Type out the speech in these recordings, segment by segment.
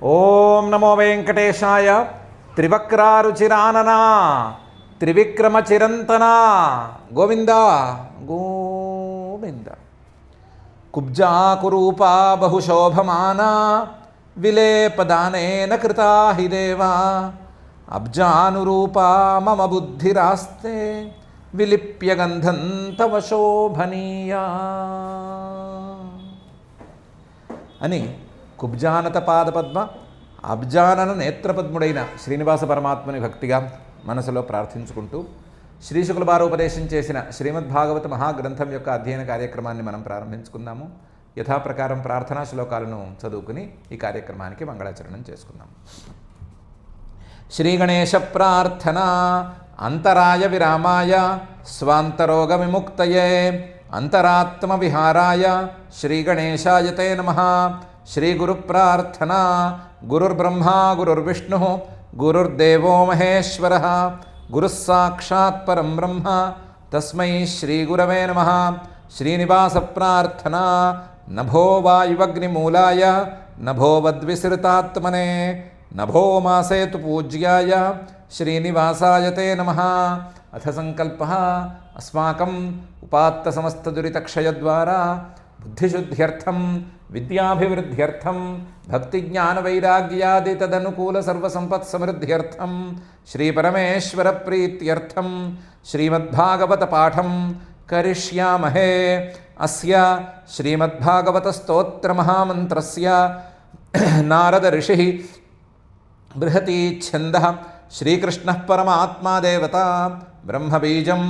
ఓం నమో వెంకటేశాయ. త్రివక్రారుచిరాననా త్రివిక్రమ చిరంతన గోవింద గోవింద. కుబ్జాకురూపా బహుశోభమానా విలేపదానేన కృతా హి దేవా. అబ్జానురూపా మమ బుద్ధిరాస్తే విలిప్య గంధం తవ శోభనీయా అని కుబ్జానత పాదపద్మ అబ్జానన నేత్రపద్ముడైన శ్రీనివాస పరమాత్మని భక్తిగా మనసులో ప్రార్థించుకుంటూ శ్రీశుకుల వారోపదేశం చేసిన శ్రీమద్భాగవత మహాగ్రంథం యొక్క అధ్యయన కార్యక్రమాన్ని మనం ప్రారంభించుకుందాము. యథాప్రకారం ప్రార్థనా శ్లోకాలను చదువుకుని ఈ కార్యక్రమానికి మంగళాచరణం చేసుకుందాం. శ్రీగణేశ ప్రార్థన. అంతరాయ విరామాయ స్వాంతరోగ విముక్తయే అంతరాత్మ విహారాయ శ్రీగణేశాయ తే నమః. శ్రీగురు ప్రార్థన. గురుర్బ్రహ్మా గురుర్విష్ణు గురుర్దేవో మహేశ్వరః గురుః సాక్షాత్ పరం బ్రహ్మ తస్మై శ్రీగురవే నమః. శ్రీనివాస ప్రార్థన. నభో వాయువగ్నిమూలాయ నభో వద్విసృతాత్మనే నభో మాసేతు పూజ్యాయ శ్రీనివాసాయ తే నమః. అథ సంకల్పః అస్మాకం ఉపాత్త సమస్త దురితక్షయద్వారా బుద్ధిశుద్ధ్యర్థం విద్యాభివృద్ధ్యర్థం భక్తిజ్ఞానవైరాగ్యాది తదనుకూల సర్వసంపత్సమృద్ధ్యర్థం శ్రీపరమేశ్వర ప్రీత్యర్థం శ్రీమద్భాగవత పాఠం కరిష్యామహే. అస్య శ్రీమద్భాగవత స్తోత్ర మహామంత్రస్య నారద ఋషి బృహతి ఛందః శ్రీకృష్ణ పరమాత్మా దేవత బ్రహ్మబీజం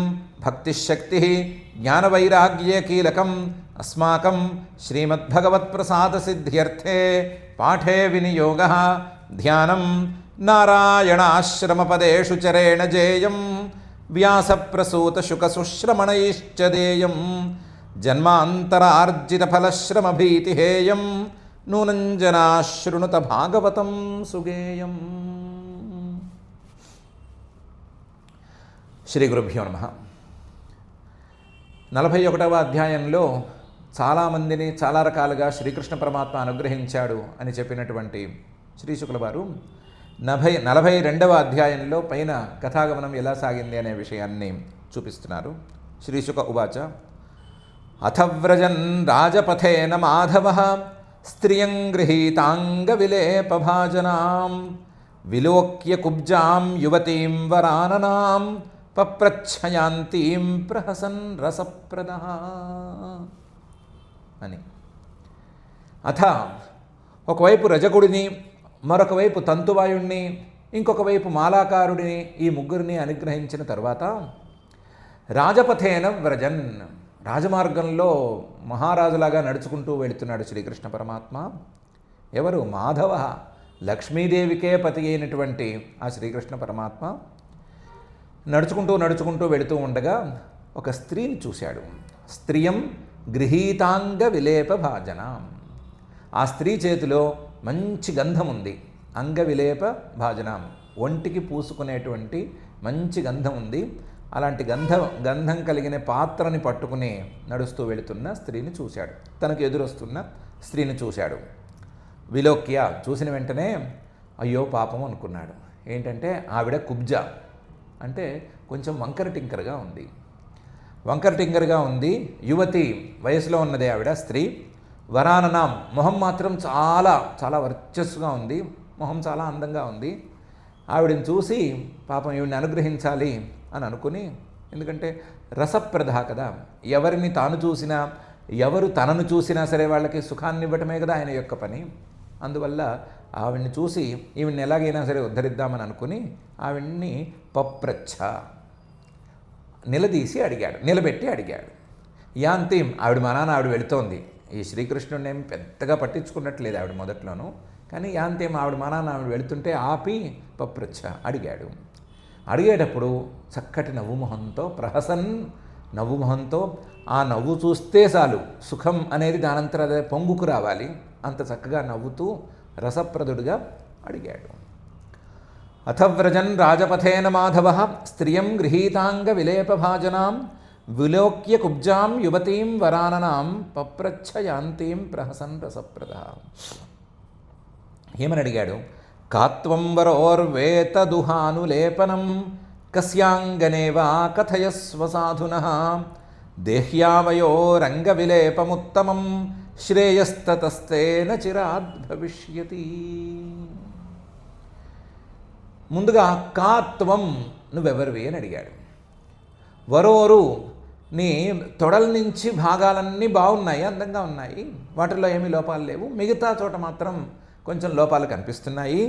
భక్తిశక్తి జ్ఞానవైరాగ్యే కీలకం అస్మాకం శ్రీమద్భగవత్ప్రసాదసిద్ధ్యర్థే పాఠే వినియోగః. ధ్యానం నారాయణాశ్రమపదేషు చరేణ జేయం వ్యాసప్రసూతశుకసుశ్రమణైశ్చ దేయం జన్మాంతరార్జితఫలశ్రమభీతిహేయం నూనం జనా శృణుత భాగవతం సుగేయం. శ్రీ గురుభ్యో నమః. 41వ అధ్యాయంలో చాలామందిని చాలా రకాలుగా శ్రీకృష్ణ పరమాత్మ అనుగ్రహించాడు అని చెప్పినటువంటి శ్రీశుకుల వారు 42వ అధ్యాయంలో పైన కథాగమనం ఎలా సాగింది అనే విషయాన్ని చూపిస్తున్నారు. శ్రీశుక ఉవాచ. అథవ్రజన్ రాజపథేన మాధవః స్త్రియం గృహీతాంగవిలేపభాజనాం విలోక్య కుబ్జాం యువతీం వరాననాం పప్రచ్ఛయాంతీం ప్రహసన్ రసప్రదః అని. అథ ఒకవైపు రజకుడిని, మరొక వైపు తంతువాయుణ్ణి, ఇంకొక వైపు మాలాకారుడిని, ఈ ముగ్గురిని అనుగ్రహించిన తర్వాత రాజపథేన వ్రజన్, రాజమార్గంలో మహారాజులాగా నడుచుకుంటూ వెళుతున్నాడు శ్రీకృష్ణ పరమాత్మ. ఎవరు? మాధవ, లక్ష్మీదేవికే పతి అయినటువంటి ఆ శ్రీకృష్ణ పరమాత్మ నడుచుకుంటూ వెళుతూ ఉండగా ఒక స్త్రీని చూశాడు. స్త్రియం గృహీతాంగ విలేప భాజన. ఆ స్త్రీ చేతిలో మంచి గంధం ఉంది. అంగ విలేప భాజనం, ఒంటికి పూసుకునేటువంటి మంచి గంధం ఉంది. అలాంటి గంధం కలిగిన పాత్రని పట్టుకుని నడుస్తూ వెళుతున్న స్త్రీని చూశాడు. తనకు ఎదురొస్తున్న స్త్రీని చూశాడు. విలోక్య, చూసిన వెంటనే అయ్యో పాపం అనుకున్నాడు. ఏంటంటే ఆవిడ కుబ్జ, అంటే కొంచెం వంకర టింకరగా ఉంది. యువతి, వయసులో ఉన్నదే ఆవిడ, స్త్రీ. వరాననాం, మొహం మాత్రం చాలా చాలా వర్చస్సుగా ఉంది. మొహం చాలా అందంగా ఉంది. ఆవిడని చూసి పాపం ఈవిడిని అనుగ్రహించాలి అని అనుకుని, ఎందుకంటే రసప్రద కదా, ఎవరిని తాను చూసినా ఎవరు తనను చూసినా సరే వాళ్ళకి సుఖాన్ని ఇవ్వటమే కదా ఆయన యొక్క పని. అందువల్ల ఆవిడ్ని చూసి ఈవిడ్ని ఎలాగైనా సరే ఉద్ధరిద్దామని అనుకుని ఆవిడ్ని పప్రచ్ఛ, నిలబెట్టి అడిగాడు. యాంతీం, ఆవిడ వెళుతోంది. ఈ శ్రీకృష్ణుడిని ఏం పెద్దగా పట్టించుకున్నట్లేదు ఆవిడ మొదట్లోనూ, కానీ యాంతీం ఆవిడ వెళుతుంటే ఆపి పప్రచ్ఛ అడిగాడు. అడిగేటప్పుడు చక్కటి నవ్వుమొహంతో, ప్రహసన్ నవ్వుమొహంతో, ఆ నవ్వు చూస్తే చాలు సుఖం అనేది దానంతర అదే పొంగుకు రావాలి, అంత చక్కగా నవ్వుతూ రసప్రదుడుగా అడిగాడు. అథవ్రజన్ రాజపథేన మాధవః స్త్రియం గృహీతాంగ విలేపభాజనాం విలోక్య కుబ్జాం యువతీం వరాననాం పప్రచ్ఛ యాంతీం ప్రహసన్ రసప్రదః. ఏమని అడిగాడు? కాత్వం వరోర్వేతదుహానులేపనం కస్యాంగనే వా కథయస్వ సాధునః దేహ్యావయోరంగవిలేపముత్తమం శ్రేయస్తతస్తేన చిరాద్ భవిష్యతి. ముందుగా కాత్వం, నువ్వెవరివి అని అడిగాడు. వరోరు, నీ తొడల నుంచి భాగాలన్నీ బాగున్నాయి, అందంగా ఉన్నాయి, వాటిల్లో ఏమీ లోపాలు లేవు, మిగతా చోట మాత్రం కొంచెం లోపాలు కనిపిస్తున్నాయి.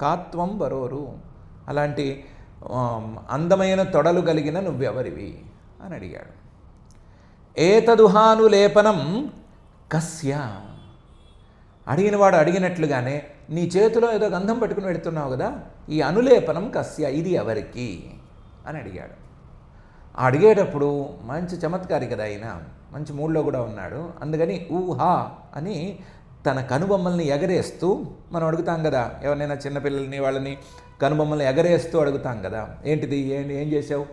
కాత్వం వరోరు, అలాంటి అందమైన తొడలు కలిగిన నువ్వెవరివి అని అడిగాడు. ఏతదుహానులేపనం కస్య, అడిగినవాడు అడిగినట్లుగానే నీ చేతిలో ఏదో గంధం పట్టుకుని పెడుతున్నావు కదా, ఈ అనులేపనం కస్య, ఇది ఎవరికి అని అడిగాడు. అడిగేటప్పుడు మంచి చమత్కారి కదా ఆయన, మంచి మూడ్లో కూడా ఉన్నాడు. అందుకని ఊహా అని తన కనుబొమ్మల్ని ఎగరేస్తూ, మనం అడుగుతాం కదా ఎవరినైనా చిన్నపిల్లల్ని వాళ్ళని కనుబొమ్మల్ని ఎగరేస్తూ అడుగుతాం కదా, ఏంటిది, ఏం చేసావు,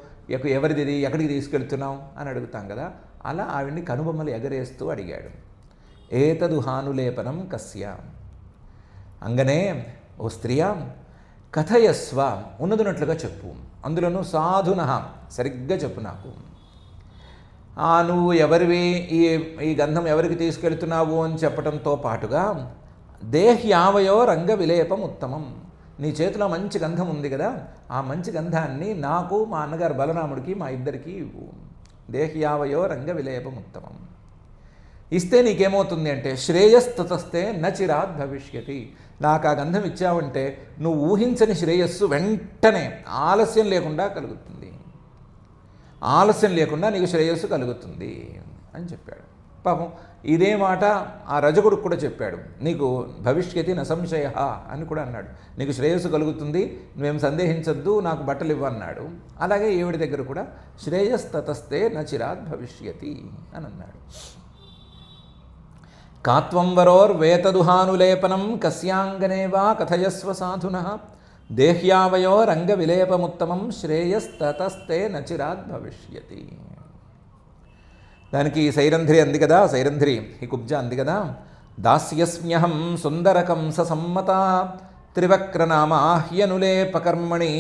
ఎవరిది, ఎక్కడికి తీసుకెళ్తున్నావు అని అడుగుతాం కదా, అలా ఆవిడ్ని కనుబొమ్మలు ఎగరేస్తూ అడిగాడు. ఏతదుహానులేపనం కస్య, అంగనే ఓ స్త్రీయా కథయస్వ, ఉన్నదున్నట్లుగా చెప్పు, అందులోనూ సాధునః, సరిగ్గా చెప్పు నాకు. నువ్వు ఎవరివి, ఈ గంధం ఎవరికి తీసుకెళ్తున్నావు అని చెప్పడంతో పాటుగా దేహ్యావయో రంగ విలేపం ఉత్తమం, నీ చేతిలో మంచి గంధం ఉంది కదా, ఆ మంచి గంధాన్ని నాకు, మా అన్నగారు బలరాముడికి, మా ఇద్దరికి ఇవ్వు. దేహ్యావయో రంగ విలేపం ఉత్తమం, ఇస్తే నీకేమవుతుంది అంటే శ్రేయస్తతస్తే నచిరాద్ భవిష్యతి, నాకు ఆ గంధం ఇచ్చావంటే నువ్వు ఊహించని శ్రేయస్సు వెంటనే ఆలస్యం లేకుండా కలుగుతుంది, ఆలస్యం లేకుండా నీకు శ్రేయస్సు కలుగుతుంది అని చెప్పాడు. పాపం ఇదే మాట ఆ రజకుడికి కూడా చెప్పాడు. నీకు భవిష్యతి న సంశయ అని కూడా అన్నాడు. నీకు శ్రేయస్సు కలుగుతుంది, నువ్వేం సందేహించద్దు, నాకు బట్టలు ఇవ్వన్నాడు. అలాగే ఈవిడి దగ్గర కూడా శ్రేయస్తతస్తే నచిరాద్ భవిష్యతి అని అన్నాడు. కాత్వం వరోర్వేతదుహానులేపనం కస్యాంగనే వా కథయస్వ సాధునః దేహ్యావయో రంగ విలేపముత్తమం శ్రేయస్తతస్తే నచిరాద్ భవిష్యతి. దానికి సైరంధ్రి అంది కదా, సైరంధ్రి ఈ కుబ్జ అంది కదా, దాస్యస్మ్యహం సుందరకంస సమ్మత త్రివక్రనామాహ్యనులేపకర్మణి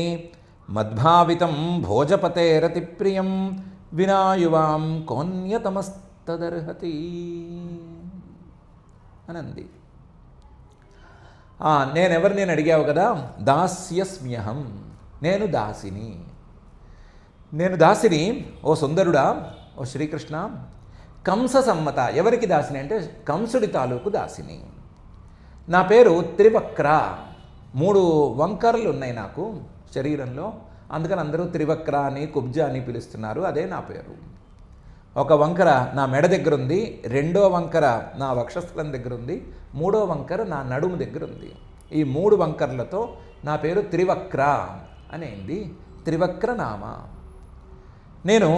మద్భావితం భోజపతేరతిప్రియం వినాయువాం కోన్యతమస్తదర్హతి అనంది. నేను అడిగావు కదా, దాస్యస్మ్యహం, నేను దాసిని, నేను దాసిని ఓ సుందరుడా, ఓ శ్రీకృష్ణ. కంస సమ్మత, ఎవరికి దాసిని అంటే కంసుడి తాలూకు దాసిని. నా పేరు త్రివక్ర, 3 వంకరలు ఉన్నాయి నాకు శరీరంలో, అందుకని అందరూ త్రివక్ర అని కుబ్జ అని పిలుస్తున్నారు, అదే నా పేరు. ఒక వంకర నా మెడ దగ్గర ఉంది, 2వ వంకర నా వక్షస్థలం దగ్గర ఉంది, 3వ వంకర నా నడుము దగ్గర ఉంది. ఈ 3 వంకరలతో నా పేరు త్రివక్ర అనేది త్రివక్ర నామ. నేను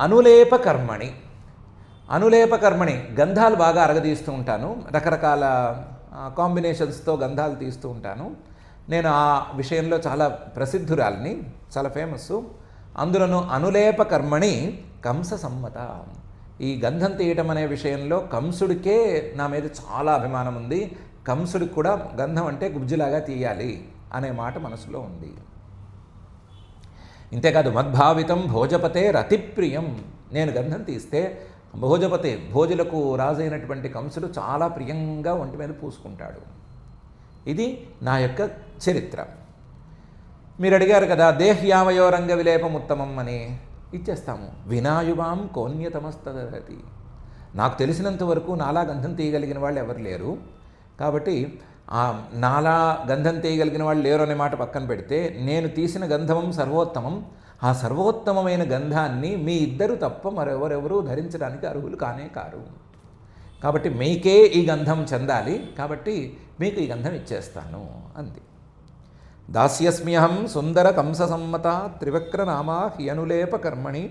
అనులేపకర్మణి, గంధాలు బాగా అరగదీస్తూ ఉంటాను, రకరకాల కాంబినేషన్స్తో గంధాలు తీస్తూ ఉంటాను. నేను ఆ విషయంలో చాలా ప్రసిద్ధురాలిని, చాలా ఫేమస్. అందులోనూ అనులేపకర్మణి కంస సమ్మత, ఈ గంధం తీయటం అనే విషయంలో కంసుడికే నా మీద చాలా అభిమానం ఉంది. కంసుడికి కూడా గంధం అంటే గుబ్జిలాగా తీయాలి అనే మాట మనసులో ఉంది. ఇంతేకాదు మద్భావితం భోజపతే రతిప్రియం, నేను గంధం తీస్తే భోజులకు రాజైనటువంటి కంసుడు చాలా ప్రియంగా ఒంటి మీద పూసుకుంటాడు. ఇది నా యొక్క చరిత్ర. మీరు అడిగారు కదా దేహ్యావయో రంగ విలేపం ఉత్తమం అని, ఇచ్చేస్తాము. వినాయువాం కోన్యతమస్తదర్హతి, నాకు తెలిసినంత వరకు నాలా గంధం తీయగలిగిన వాళ్ళు ఎవరు లేరు. కాబట్టి నాలా గంధం తీయగలిగిన వాళ్ళు లేరు అనే మాట పక్కన పెడితే, నేను తీసిన గంధం సర్వోత్తమం. ఆ సర్వోత్తమమైన గంధాన్ని మీ ఇద్దరు తప్ప మరెవరెవరూ ధరించడానికి అర్హులు కానే కారు. కాబట్టి మీకే ఈ గంధం చెందాలి, కాబట్టి మీకు ఈ గంధం ఇచ్చేస్తాను అంది. దాస్యస్మ్యహం సుందర కంస సమ్మత త్రివక్ర నామా హ్యనులేప కర్మణి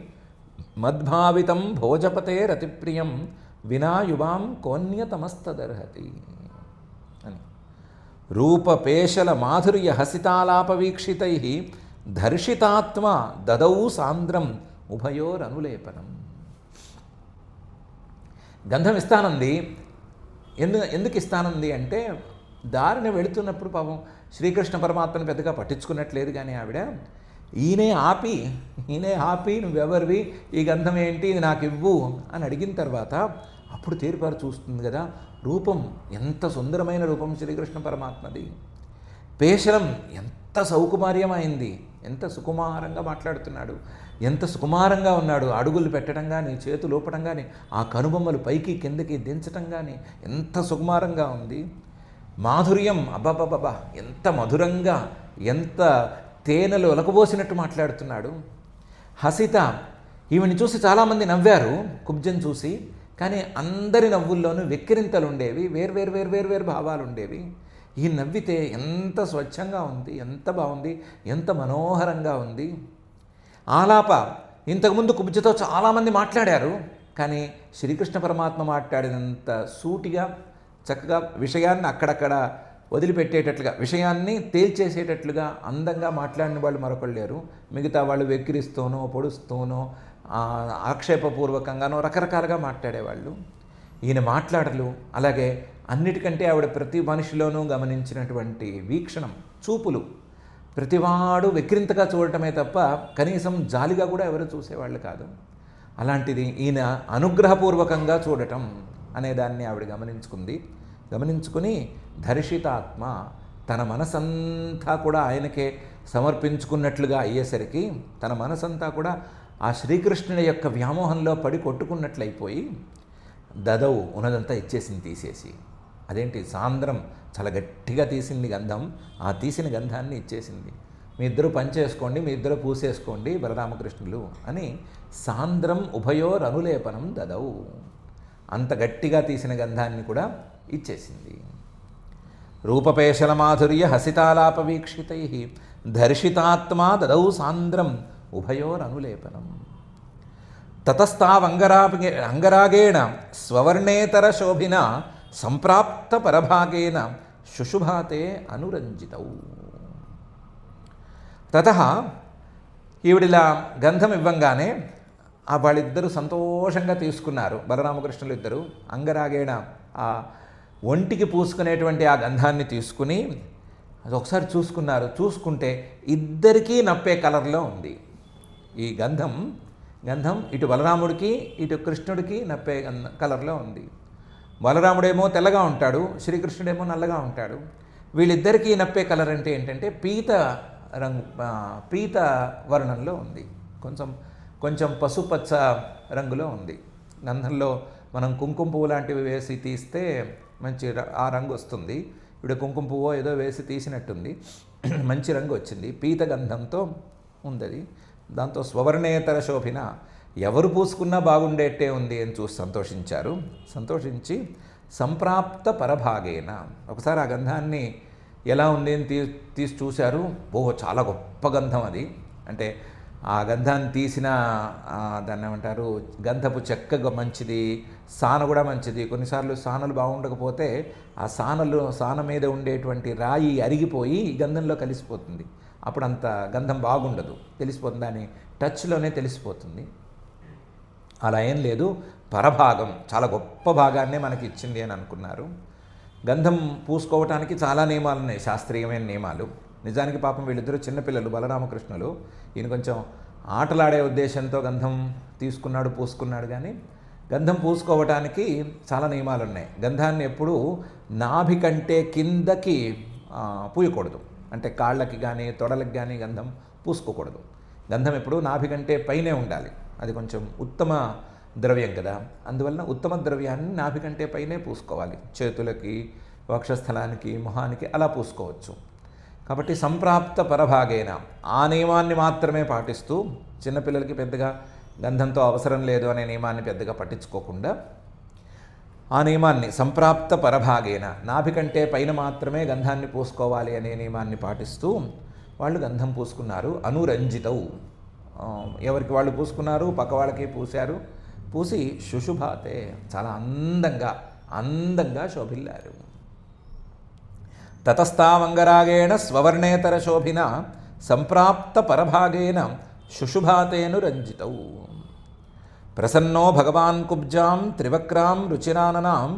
మద్భావితం భోజపతే రతిప్రియం వినాయువాం కోన్యతమస్తదర్హతి అని. రూపపేశల మాధుర్య హసితాలాపవీక్షితై ధర్షితాత్మ దదౌ సాంద్రం ఉభయోరనులేపనం. గంధం ఇస్తానంది. ఎందుకు ఇస్తానంది అంటే దారిన వెళుతున్నప్పుడు పాపం శ్రీకృష్ణ పరమాత్మను పెద్దగా పట్టించుకున్నట్లేదు. కానీ ఆవిడ ఈయనే ఆపి నువ్వెవరివి, ఈ గంధం ఏంటి, ఇది నాకు ఇవ్వు అని అడిగిన తర్వాత అప్పుడు తేరిపారు చూస్తుంది కదా, రూపం ఎంత సుందరమైన రూపం శ్రీకృష్ణ పరమాత్మది. పేశలం ఎంత సౌకుమార్యమైంది, ఎంత సుకుమారంగా మాట్లాడుతున్నాడు, ఎంత సుకుమారంగా ఉన్నాడు. అడుగులు పెట్టడం కానీ, చేతులు ఊపడం కానీ, ఆ కనుబొమ్మలు పైకి కిందకి దించటం కానీ ఎంత సుకుమారంగా ఉంది. మాధుర్యం అబ్బబ్బబ్బా, ఎంత మధురంగా, ఎంత తేనెలు ఒలకబోసినట్టు మాట్లాడుతున్నాడు. హసిత, ఈవిని చూసి చాలామంది నవ్వారు కుబ్జం చూసి. కానీ అందరి నవ్వుల్లోనూ వెక్కిరింతలు ఉండేవి, వేరు భావాలు ఉండేవి. ఈ నవ్వితే ఎంత స్వచ్ఛంగా ఉంది, ఎంత బాగుంది, ఎంత మనోహరంగా ఉంది. ఆలాప, ఇంతకుముందు కుబ్జతో చాలామంది మాట్లాడారు. కానీ శ్రీకృష్ణ పరమాత్మ మాట్లాడినంత సూటిగా చక్కగా విషయాన్ని అక్కడక్కడ వదిలిపెట్టేటట్లుగా, విషయాన్ని తేల్చేసేటట్లుగా అందంగా మాట్లాడిన వాళ్ళు మరొకళ్ళు లేరు. మిగతా వాళ్ళు వెక్కిరిస్తూనో పొడుస్తూనో ఆక్షేపపూర్వకంగానో రకరకాలుగా మాట్లాడేవాళ్ళు. ఈయన మాట్లాడలు అలాగే అన్నిటికంటే ఆవిడ ప్రతి మనిషిలోనూ గమనించినటువంటి వీక్షణం, చూపులు, ప్రతివాడు వెక్కిరింతగా చూడటమే తప్ప కనీసం జాలిగా కూడా ఎవరు చూసేవాళ్ళు కాదు. అలాంటిది ఈయన అనుగ్రహపూర్వకంగా చూడటం అనేదాన్ని ఆవిడ గమనించుకుని ధర్షితాత్మ, తన మనసంతా కూడా ఆయనకే సమర్పించుకున్నట్లుగా అయ్యేసరికి తన మనసంతా కూడా ఆ శ్రీకృష్ణుని యొక్క వ్యామోహంలో పడి కొట్టుకున్నట్లయిపోయి దదవు ఉన్నదంతా ఇచ్చేసింది తీసేసి. అదేంటి, సాంద్రం చాలా గట్టిగా తీసింది గంధం, ఆ తీసిన గంధాన్ని ఇచ్చేసింది. మీ ఇద్దరు పనిచేసుకోండి, మీ ఇద్దరు పూసేసుకోండి బలరామకృష్ణులు అని సాంద్రం ఉభయోరనులేపనం దదవు, అంత గట్టిగా తీసిన గంధాన్ని కూడా ఇచ్చేసింది. రూపపేశల మాధుర్య హసితాలాప వీక్షితై ధర్షితాత్మా దదౌ సాంద్రం ఉభయోరనులేపనం. తతస్తావంగరాగేణ స్వవర్ణేతర శోభిన సంప్రాప్త పరభాగేన శుశుభాతే అనురంజితౌ. తతః ఈవిడిలా గంధం ఇవ్వంగానే వాళ్ళిద్దరూ సంతోషంగా తీసుకున్నారు. బలరామకృష్ణులు ఇద్దరు అంగరాగేణ ఆ ఒంటికి పూసుకునేటువంటి ఆ గంధాన్ని తీసుకుని అది ఒకసారి చూసుకుంటే ఇద్దరికీ నప్పే కలర్లో ఉంది. ఈ గంధం ఇటు బలరాముడికి ఇటు కృష్ణుడికి నప్పే కలర్లో ఉంది. బలరాముడేమో తెల్లగా ఉంటాడు, శ్రీకృష్ణుడేమో నల్లగా ఉంటాడు. వీళ్ళిద్దరికీ నప్పే కలర్ అంటే ఏంటంటే పీత వర్ణంలో ఉంది, కొంచెం పసుపచ్చ రంగులో ఉంది. గంధంలో మనం కుంకుమ పువ్వు లాంటివి వేసి తీస్తే మంచి ఆ రంగు వస్తుంది. ఇప్పుడు కుంకుమ పువ్వు ఏదో వేసి తీసినట్టుంది, మంచి రంగు వచ్చింది. పీత గంధంతో ఉంది అది. దాంతో స్వవర్ణేతర శోభిన, ఎవరు పూసుకున్నా బాగుండేట్టే ఉంది అని చూసి సంతోషించి సంప్రాప్త పరభాగేన ఒకసారి ఆ గంధాన్ని ఎలా ఉంది అని తీసి చూశారు. చాలా గొప్ప గంధం అది. అంటే ఆ గంధాన్ని తీసిన దాన్ని ఏమంటారు, గంధపు చెక్క మంచిది, సాన కూడా మంచిది. కొన్నిసార్లు సానలు బాగుండకపోతే ఆ సాన మీద ఉండేటువంటి రాయి అరిగిపోయి గంధంలో కలిసిపోతుంది. అప్పుడు అంత గంధం బాగుండదు, తెలిసిపోతుంది, దాని టచ్లోనే తెలిసిపోతుంది. అలా ఏం లేదు, పరభాగం చాలా గొప్ప భాగాన్నే మనకి ఇచ్చింది అని అనుకున్నారు. గంధం పూసుకోవటానికి చాలా నియమాలు ఉన్నాయి, శాస్త్రీయమైన నియమాలు. నిజానికి పాపం వీళ్ళిద్దరూ చిన్నపిల్లలు, బలరామకృష్ణులు. ఈయన కొంచెం ఆటలాడే ఉద్దేశంతో గంధం పూసుకున్నాడు. కానీ గంధం పూసుకోవటానికి చాలా నియమాలు ఉన్నాయి. గంధాన్ని ఎప్పుడూ నాభి కంటే కిందకి పూయకూడదు, అంటే కాళ్ళకి కానీ తొడలకి కానీ గంధం పూసుకోకూడదు. గంధం ఎప్పుడు నాభి కంటే పైనే ఉండాలి, అది కొంచెం ఉత్తమ ద్రవ్యం కదా. అందువలన ఉత్తమ ద్రవ్యాన్ని నాభి కంటే పైనే పూసుకోవాలి. చేతులకి, వక్షస్థలానికి, మొహానికి అలా పూసుకోవచ్చు. కాబట్టి సంప్రాప్త పరభాగేన ఆ నియమాన్ని మాత్రమే పాటిస్తూ, చిన్నపిల్లలకి పెద్దగా గంధంతో అవసరం లేదు అనే నియమాన్ని పెద్దగా పట్టించుకోకుండా ఆ నియమాన్ని సంప్రాప్త పరభాగేన నాభి కంటే పైన మాత్రమే గంధాన్ని పూసుకోవాలి అనే నియమాన్ని పాటిస్తూ వాళ్ళు గంధం పూసుకున్నారు. అనురంజితవు, ఎవరికి వాళ్ళు పూసుకున్నారు, పక్క వాళ్ళకి పూసి శుశుభాతే, చాలా అందంగా శోభిల్లారు. తతస్తావంగరాగేణ స్వవర్ణేతర శోభిన సంప్రాప్త పరభాగేన శుశుభాతేను రంజితౌ. ప్రసన్నో భగవాన్ కుబ్జాం త్రివక్రాం రుచిరాననాం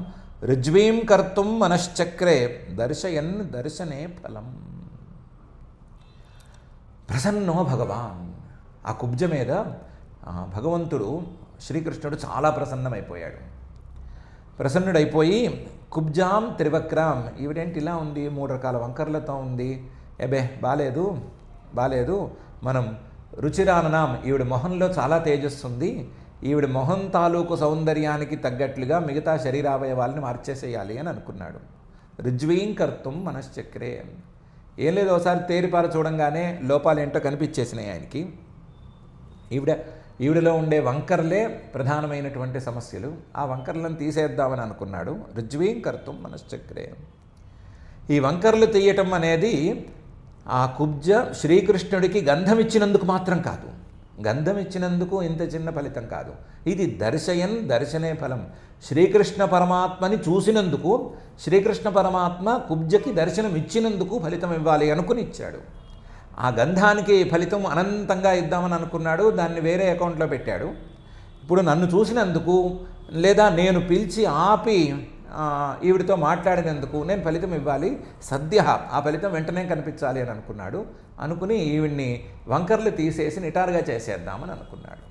రుజ్వీం కర్తుం మనశ్చక్రే దర్శయన్ దర్శనే ఫలం. ప్రసన్నో భగవాన్. ఆ కుబ్జ మీద భగవంతుడు శ్రీకృష్ణుడు చాలా ప్రసన్నమైపోయాడు. ప్రసన్నుడైపోయి కుబ్జాం త్రివక్రాం, ఈవిడేంటి ఇలా ఉంది, 3 రకాల వంకర్లతో ఉంది, బాలేదు, మనం రుచిరాననాం, ఈవిడ మొహంలో చాలా తేజస్సు ఉంది, ఈవిడ మొహం తాలూకు సౌందర్యానికి తగ్గట్లుగా మిగతా శరీరావయవాల్ని మార్చేసేయాలి అని అనుకున్నాడు. రుజ్వీం కర్తుం మనశ్చక్రే. ఏం లేదు, ఒకసారి తేరిపార చూడంగానే లోపాలు ఏంటో కనిపించేసినాయి ఆయనకి. ఈవిడలో ఉండే వంకర్లే ప్రధానమైనటువంటి సమస్యలు, ఆ వంకర్లను తీసేద్దామని అనుకున్నాడు. రుజ్వీం కర్తుం మనశ్చక్రే. ఈ వంకర్లు తీయటం అనేది ఆ కుబ్జ శ్రీకృష్ణుడికి గంధం ఇచ్చినందుకు మాత్రం కాదు, గంధం ఇచ్చినందుకు ఇంత చిన్న ఫలితం కాదు, ఇది దర్శయన్ దర్శనే ఫలం. శ్రీకృష్ణ పరమాత్మని చూసినందుకు, శ్రీకృష్ణ పరమాత్మ కుబ్జకి దర్శనం ఇచ్చినందుకు ఫలితం ఇవ్వాలి అనుకుని ఇచ్చాడు. ఆ గంధానికి ఫలితం అనంతంగా ఇద్దామని అనుకున్నాడు, దాన్ని వేరే అకౌంట్లో పెట్టాడు. ఇప్పుడు నన్ను చూసినందుకు, లేదా నేను పిలిచి ఆపి ఈవిడితో మాట్లాడినందుకు నేను ఫలితం ఇవ్వాలి, సద్య ఆ ఫలితం వెంటనే కనిపించాలి అని అనుకున్నాడు. అనుకుని ఈవిడ్ని వంకర్లు తీసేసి నిటారుగా చేసేద్దామని అనుకున్నాడు.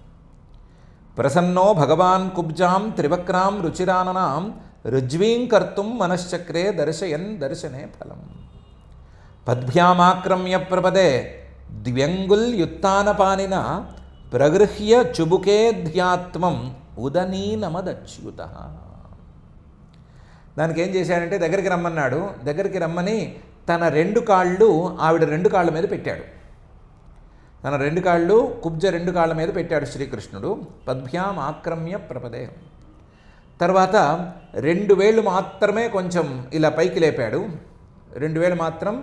ప్రసన్నో భగవాన్ కుబ్జాం త్రివక్రాం రుచిరాననాం రుజ్వీం కర్తుం మనశ్చక్రే దర్శయన్ దర్శనే ఫలం. పద్భ్యామాక్రమ్య ప్రపదే ద్వ్యంగుల్యుత్తానపానిన ప్రగృహ్య చుబుకే ధ్యాత్మం ఉదనీనమదచ్యుత. దానికి ఏం చేశాడంటే దగ్గరికి రమ్మన్నాడు. దగ్గరికి రమ్మని తన 2 కాళ్ళు ఆవిడ 2 కాళ్ళ మీద పెట్టాడు. తన 2 కాళ్ళు కుబ్జ 2 కాళ్ళ మీద పెట్టాడు శ్రీకృష్ణుడు. పద్భ్యాం ఆక్రమ్య ప్రపదే. తర్వాత 2 వేళ్ళు మాత్రమే కొంచెం ఇలా పైకి లేపాడు, 2 వేళ్ళు మాత్రం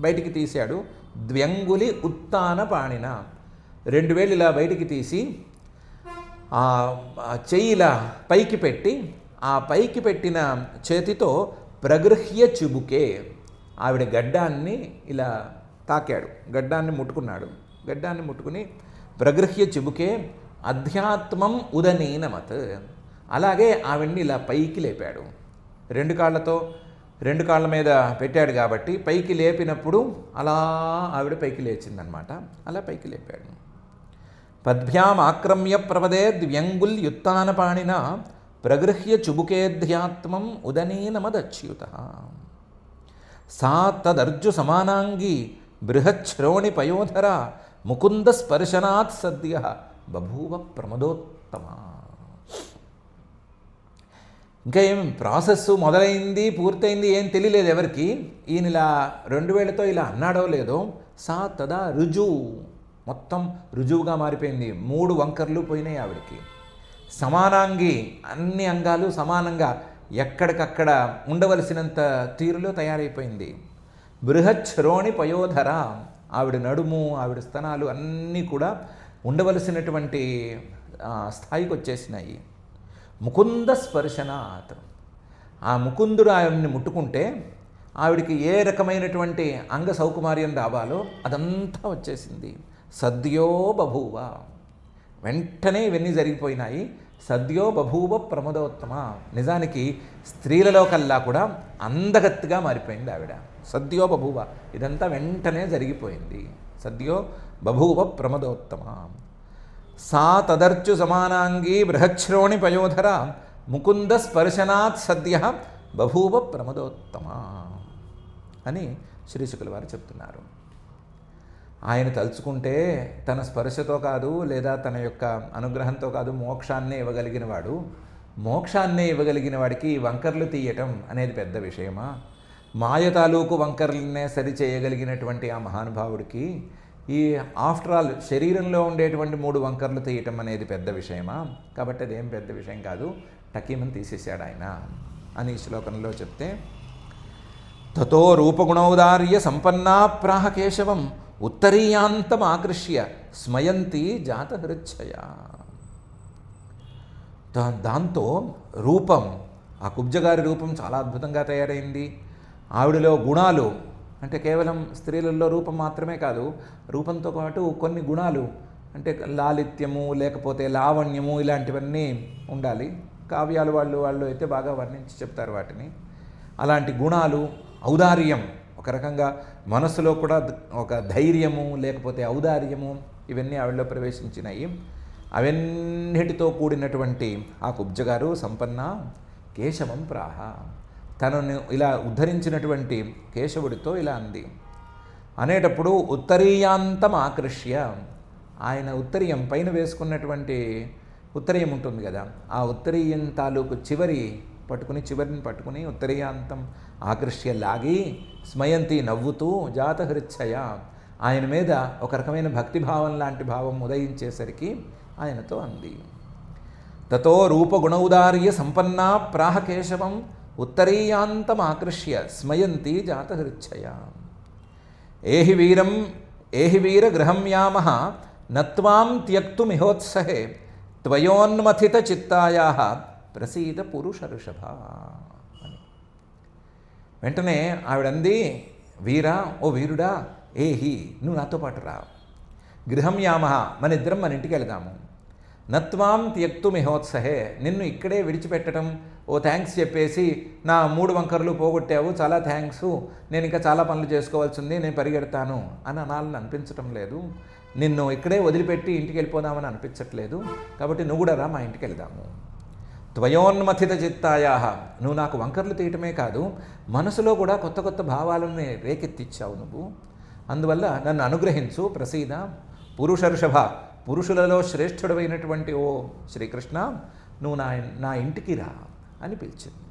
బయటికి తీశాడు. ద్వ్యంగులి ఉత్తాన పాణిన, 2 వేళ్ళు ఇలా బయటికి తీసి ఆ చెయ్యి ఇలా పైకి పెట్టి, ఆ పైకి పెట్టిన చేతితో ప్రగృహ్య చుబుకే, ఆవిడ గడ్డాన్ని ఇలా తాకాడు, గడ్డాన్ని ముట్టుకున్నాడు. గడ్డాన్ని ముట్టుకుని ప్రగృహ్య చుబుకే అధ్యాత్మం ఉదనీనమత్, అలాగే ఆవిడ్ని ఇలా పైకి లేపాడు. 2 కాళ్ళతో 2 కాళ్ళ మీద పెట్టాడు కాబట్టి పైకి లేపినప్పుడు అలా ఆవిడ పైకి లేచిందనమాట. అలా పైకి లేపాడు. పద్భ్యాం ఆక్రమ్య ప్రపదే ద్వ్యంగుల్యుత్తానపాణిన ప్రగృహ్య చుబుకేధ్యాత్మం ఉదనీనమదచ్యుత. సా తదర్జు సమానాంగి బృహచ్శ్రోణి పయోధర ముకుంద స్పర్శనాత్ సద్య బభూవ ప్రమదోత్తమ. ఇంకా ఏం ప్రాసెస్ మొదలైంది, పూర్తయింది ఏం తెలియలేదు ఎవరికి. ఈయన ఇలా 2 వేళ్లతో ఇలా అన్నాడో లేదో, సా తదా రుజు, మొత్తం రుజువుగా మారిపోయింది. 3 వంకర్లు పోయినాయి ఆవిడికి. సమానాంగి, అన్ని అంగాలు సమానంగా ఎక్కడికక్కడ ఉండవలసినంత తీరులో తయారైపోయింది. బృహచ్ఛ్రోణి పయోధర, ఆవిడ నడుము, ఆవిడ స్తనాలు అన్నీ కూడా ఉండవలసినటువంటి స్థాయికి వచ్చేసినాయి. ముకుంద స్పర్శనాత్, ఆ ముకుందుడు ఆవిడ్ని ముట్టుకుంటే ఆవిడికి ఏ రకమైనటువంటి అంగ సౌకుమార్యం రావాలో అదంతా వచ్చేసింది. సద్యో బభూవ, వెంటనే ఇవన్నీ జరిగిపోయినాయి. సద్యో బభూవ ప్రమదోత్తమ, నిజానికి స్త్రీలలో కల్లా కూడా అందగత్తిగా మారిపోయింది ఆవిడ. సద్యో బభూవ, ఇదంతా వెంటనే జరిగిపోయింది. సద్యో బభూవ ప్రమదోత్తమ. సా తదర్చు సమానాంగీ బృహచ్శ్రోణి పయోధర ముకుంద స్పర్శనాత్ సద్య బభూవ ప్రమదోత్తమ అని శ్రీశుకుల వారు చెప్తున్నారు. ఆయన తలుచుకుంటే తన స్పర్శతో కాదు, లేదా తన యొక్క అనుగ్రహంతో కాదు, మోక్షాన్నే ఇవ్వగలిగిన వాడు. మోక్షాన్నే ఇవ్వగలిగిన వాడికి వంకర్లు తీయటం అనేది పెద్ద విషయమా? మాయ తాలూకు వంకర్లనే సరి చేయగలిగినటువంటి ఆ మహానుభావుడికి ఈ ఆఫ్టర్ ఆల్ శరీరంలో ఉండేటువంటి 3 వంకర్లు తీయటం అనేది పెద్ద విషయమా? కాబట్టి అదేం పెద్ద విషయం కాదు, టకీమని తీసేశాడు ఆయన అని ఈ శ్లోకంలో చెప్తే, తతో రూపగుణౌదార్య సంపన్నా ప్రాహ కేశవం ఉత్తరీయాంతం ఆకృష్య స్మయంతి జాతహృచ్ఛయ. దాంతో రూపం, ఆ కుబ్జగారి రూపం చాలా అద్భుతంగా తయారైంది. ఆవిడలో గుణాలు, అంటే కేవలం స్త్రీలలో రూపం మాత్రమే కాదు, రూపంతో పాటు కొన్ని గుణాలు, అంటే లాలిత్యము లేకపోతే లావణ్యము ఇలాంటివన్నీ ఉండాలి. కావ్యాలు వాళ్ళు అయితే బాగా వర్ణించి చెప్తారు వాటిని. అలాంటి గుణాలు, ఔదార్యం, ఒక రకంగా మనసులో కూడా ఒక ధైర్యము లేకపోతే ఔదార్యము ఇవన్నీ ఆవిడలో ప్రవేశించినాయి. అవన్నిటితో కూడినటువంటి ఆ కుబ్జగారు సంపన్న కేశవం ప్రాహ, తనను ఇలా ఉద్ధరించినటువంటి కేశవుడితో ఇలా అంది. అనేటప్పుడు ఉత్తరీయాంతం ఆకృష్య, ఆయన ఉత్తరీయం పైన వేసుకున్నటువంటి ఉత్తరీయం ఉంటుంది కదా, ఆ ఉత్తరీయం తాలూకు చివరిని పట్టుకుని ఉత్తరీయాంతం ఆకృష్య లాగి స్మయంతి నవ్వుతూ జాతహృచ్ఛయ, ఆయన మీద ఒక రకమైన భక్తిభావం లాంటి భావం ఉదయించేసరికి ఆయనతో అంది. తతో రూపగుణౌదార్య సంపన్నా ప్రాహ కేశవం ఉత్తరీయాంతం ఆకృష్య స్మయంతి జాతహృచ్ఛయ. ఏహి వీర గృహం యామః నత్వాం త్యక్తుమిహోత్సహే త్వయోన్మథిత చిత్తాయాః ప్రసీద పురుషఋషభ అని. వెంటనే ఆవిడంది, వీరా, ఓ వీరుడా, ఏహి, నువ్వు నాతో పాటు రా. గృహం యామః, మన ఇద్దరం మన ఇంటికి వెళదాము. నత్వాం త్యక్తుమిహోత్సహే, నిన్ను ఇక్కడే విడిచిపెట్టడం, ఓ థ్యాంక్స్ చెప్పేసి నా 3 వంకర్లు పోగొట్టావు, చాలా థ్యాంక్స్, నేను ఇంకా చాలా పనులు చేసుకోవాల్సింది, నేను పరిగెడతాను అని అనాలని అనిపించటం లేదు. నిన్ను ఇక్కడే వదిలిపెట్టి ఇంటికి వెళ్ళిపోదామని అనిపించట్లేదు. కాబట్టి నువ్వు కూడా రా, మా ఇంటికి వెళ్దాము. త్వయోన్మథిత చిత్తాయాః, నువ్వు నాకు వంకర్లు తీయటమే కాదు, మనసులో కూడా కొత్త కొత్త భావాలను రేకెత్తిచ్చావు నువ్వు. అందువల్ల నన్ను అనుగ్రహించు, ప్రసీద పురుషర్షభ, పురుషులలో శ్రేష్ఠుడమైనటువంటి ఓ శ్రీకృష్ణ, నువ్వు నా ఇంటికి రా అని పిలిచింది.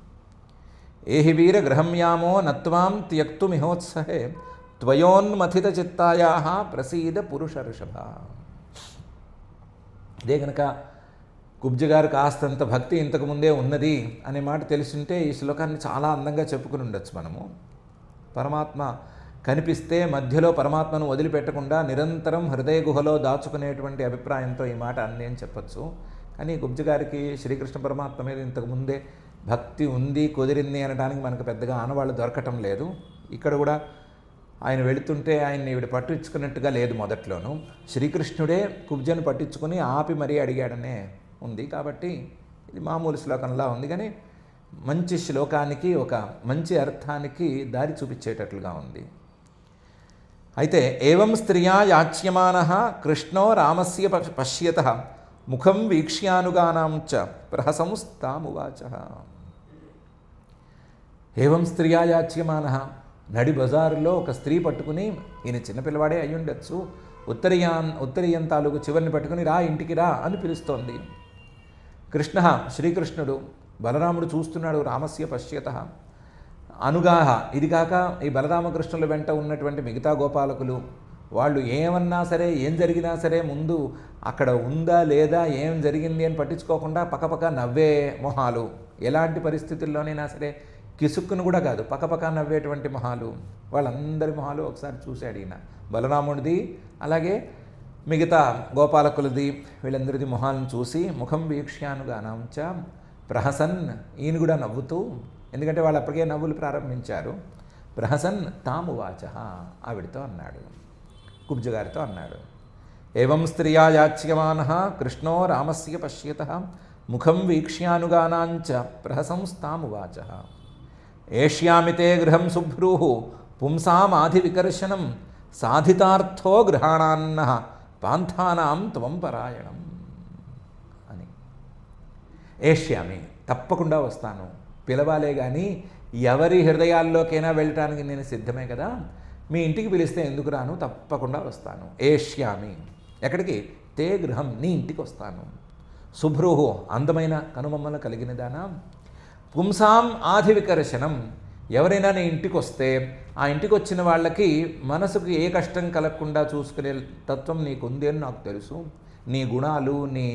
ఏహి వీర గృహం యామో నత్వాం త్యక్తుమిహోత్సహే త్వయోన్మథిత చిత్తాయాః ప్రసీద పురుషర్షభ. ఇదే కనుక కుబ్జగారు కాస్తంత భక్తి ఇంతకుముందే ఉన్నది అనే మాట తెలుసుంటే ఈ శ్లోకాన్ని చాలా అందంగా చెప్పుకుని ఉండొచ్చు మనము. పరమాత్మ కనిపిస్తే మధ్యలో పరమాత్మను వదిలిపెట్టకుండా నిరంతరం హృదయ గుహలో దాచుకునేటువంటి అభిప్రాయంతో ఈ మాట అంది అని చెప్పచ్చు. కానీ కుబ్జగారికి శ్రీకృష్ణ పరమాత్మ మీద ఇంతకుముందే భక్తి ఉంది, కుదిరింది అనడానికి మనకు పెద్దగా ఆనవాళ్ళు దొరకటం లేదు. ఇక్కడ కూడా ఆయన వెళుతుంటే ఆయన్ని ఈవిడ పట్టించుకున్నట్టుగా లేదు. మొదట్లోనూ శ్రీకృష్ణుడే కుబ్జను పట్టించుకుని ఆపి మరీ అడిగాడనే ఉంది. కాబట్టి ఇది మామూలు శ్లోకంలా ఉంది, కానీ మంచి శ్లోకానికి ఒక మంచి అర్థానికి దారి చూపించేటట్లుగా ఉంది. అయితే ఏవం స్త్రియా యాచ్యమానః కృష్ణో రామస్య పశ్యతః ముఖం వీక్ష్యానుగానాం చ ప్రహసంస్తామువాచః. ఏవం స్త్రియా యాచ్యమానః, నడి బజారులో ఒక స్త్రీ పట్టుకుని, ఈయన చిన్నపిల్లవాడే అయి ఉండొచ్చు, ఉత్తరీయం తాలూకు చివరిని పట్టుకుని రా, ఇంటికి రా అని పిలుస్తోంది. కృష్ణ, శ్రీకృష్ణుడు, బలరాముడు చూస్తున్నాడు. రామస్య పశ్యతః అనుగాహ, ఇది కాక ఈ బలరామకృష్ణుల వెంట ఉన్నటువంటి మిగతా గోపాలకులు, వాళ్ళు ఏమన్నా సరే, ఏం జరిగినా సరే ముందు అక్కడ ఉందా లేదా, ఏం జరిగింది అని పట్టించుకోకుండా పక్కపక్క నవ్వే మొహాలు, ఎలాంటి పరిస్థితుల్లోనైనా సరే కిసుక్కును కూడా కాదు, పక్కపక్క నవ్వేటువంటి మొహాలు, వాళ్ళందరి మొహాలు ఒకసారి చూశాడు ఈయన. బలరాముడిది, అలాగే మిగతా గోపాలకులది, వీళ్ళందరిది మొహాలను చూసి ముఖం వీక్ష్యానుగానాంచ ప్రహసన్, ఈయన కూడా నవ్వుతూ, ఎందుకంటే వాళ్ళు అప్పటికే నవ్వులు ప్రారంభించారు. ప్రహసన్ తామువాచ, ఆవిడతో అన్నాడు, కుబ్జగారితో అన్నాడు. ఏవం స్త్రియా యాచ్యమానః కృష్ణో రామస్య పశ్యతః ముఖం వీక్ష్యానుగానాంచ ప్రహసంస్తామువాచ. ఏష్యామి తే గృహం శుభ్రూః పుంసామాధివికర్షణం సాధితార్థో గృహాణాన్నః పాంథానాం త్వం పరాయణం అని. ఏష్యామి, తప్పకుండా వస్తాను, పిలవాలే కానీ ఎవరి హృదయాల్లోకైనా వెళ్ళటానికి నేను సిద్ధమే కదా, మీ ఇంటికి పిలిస్తే ఎందుకు రాను, తప్పకుండా వస్తాను. ఏష్యామి, ఎక్కడికి? తే గృహం, నీ ఇంటికి వస్తాను. శుభ్రూహు, అందమైన కనుమమ్మలు కలిగినదానా. పుంసాం ఆది వికర్షణం, ఎవరైనా నీ ఇంటికి వస్తే ఆ ఇంటికి వచ్చిన వాళ్ళకి మనసుకు ఏ కష్టం కలగకుండా చూసుకునే తత్వం నీకుంది అని నాకు తెలుసు. నీ గుణాలు, నీ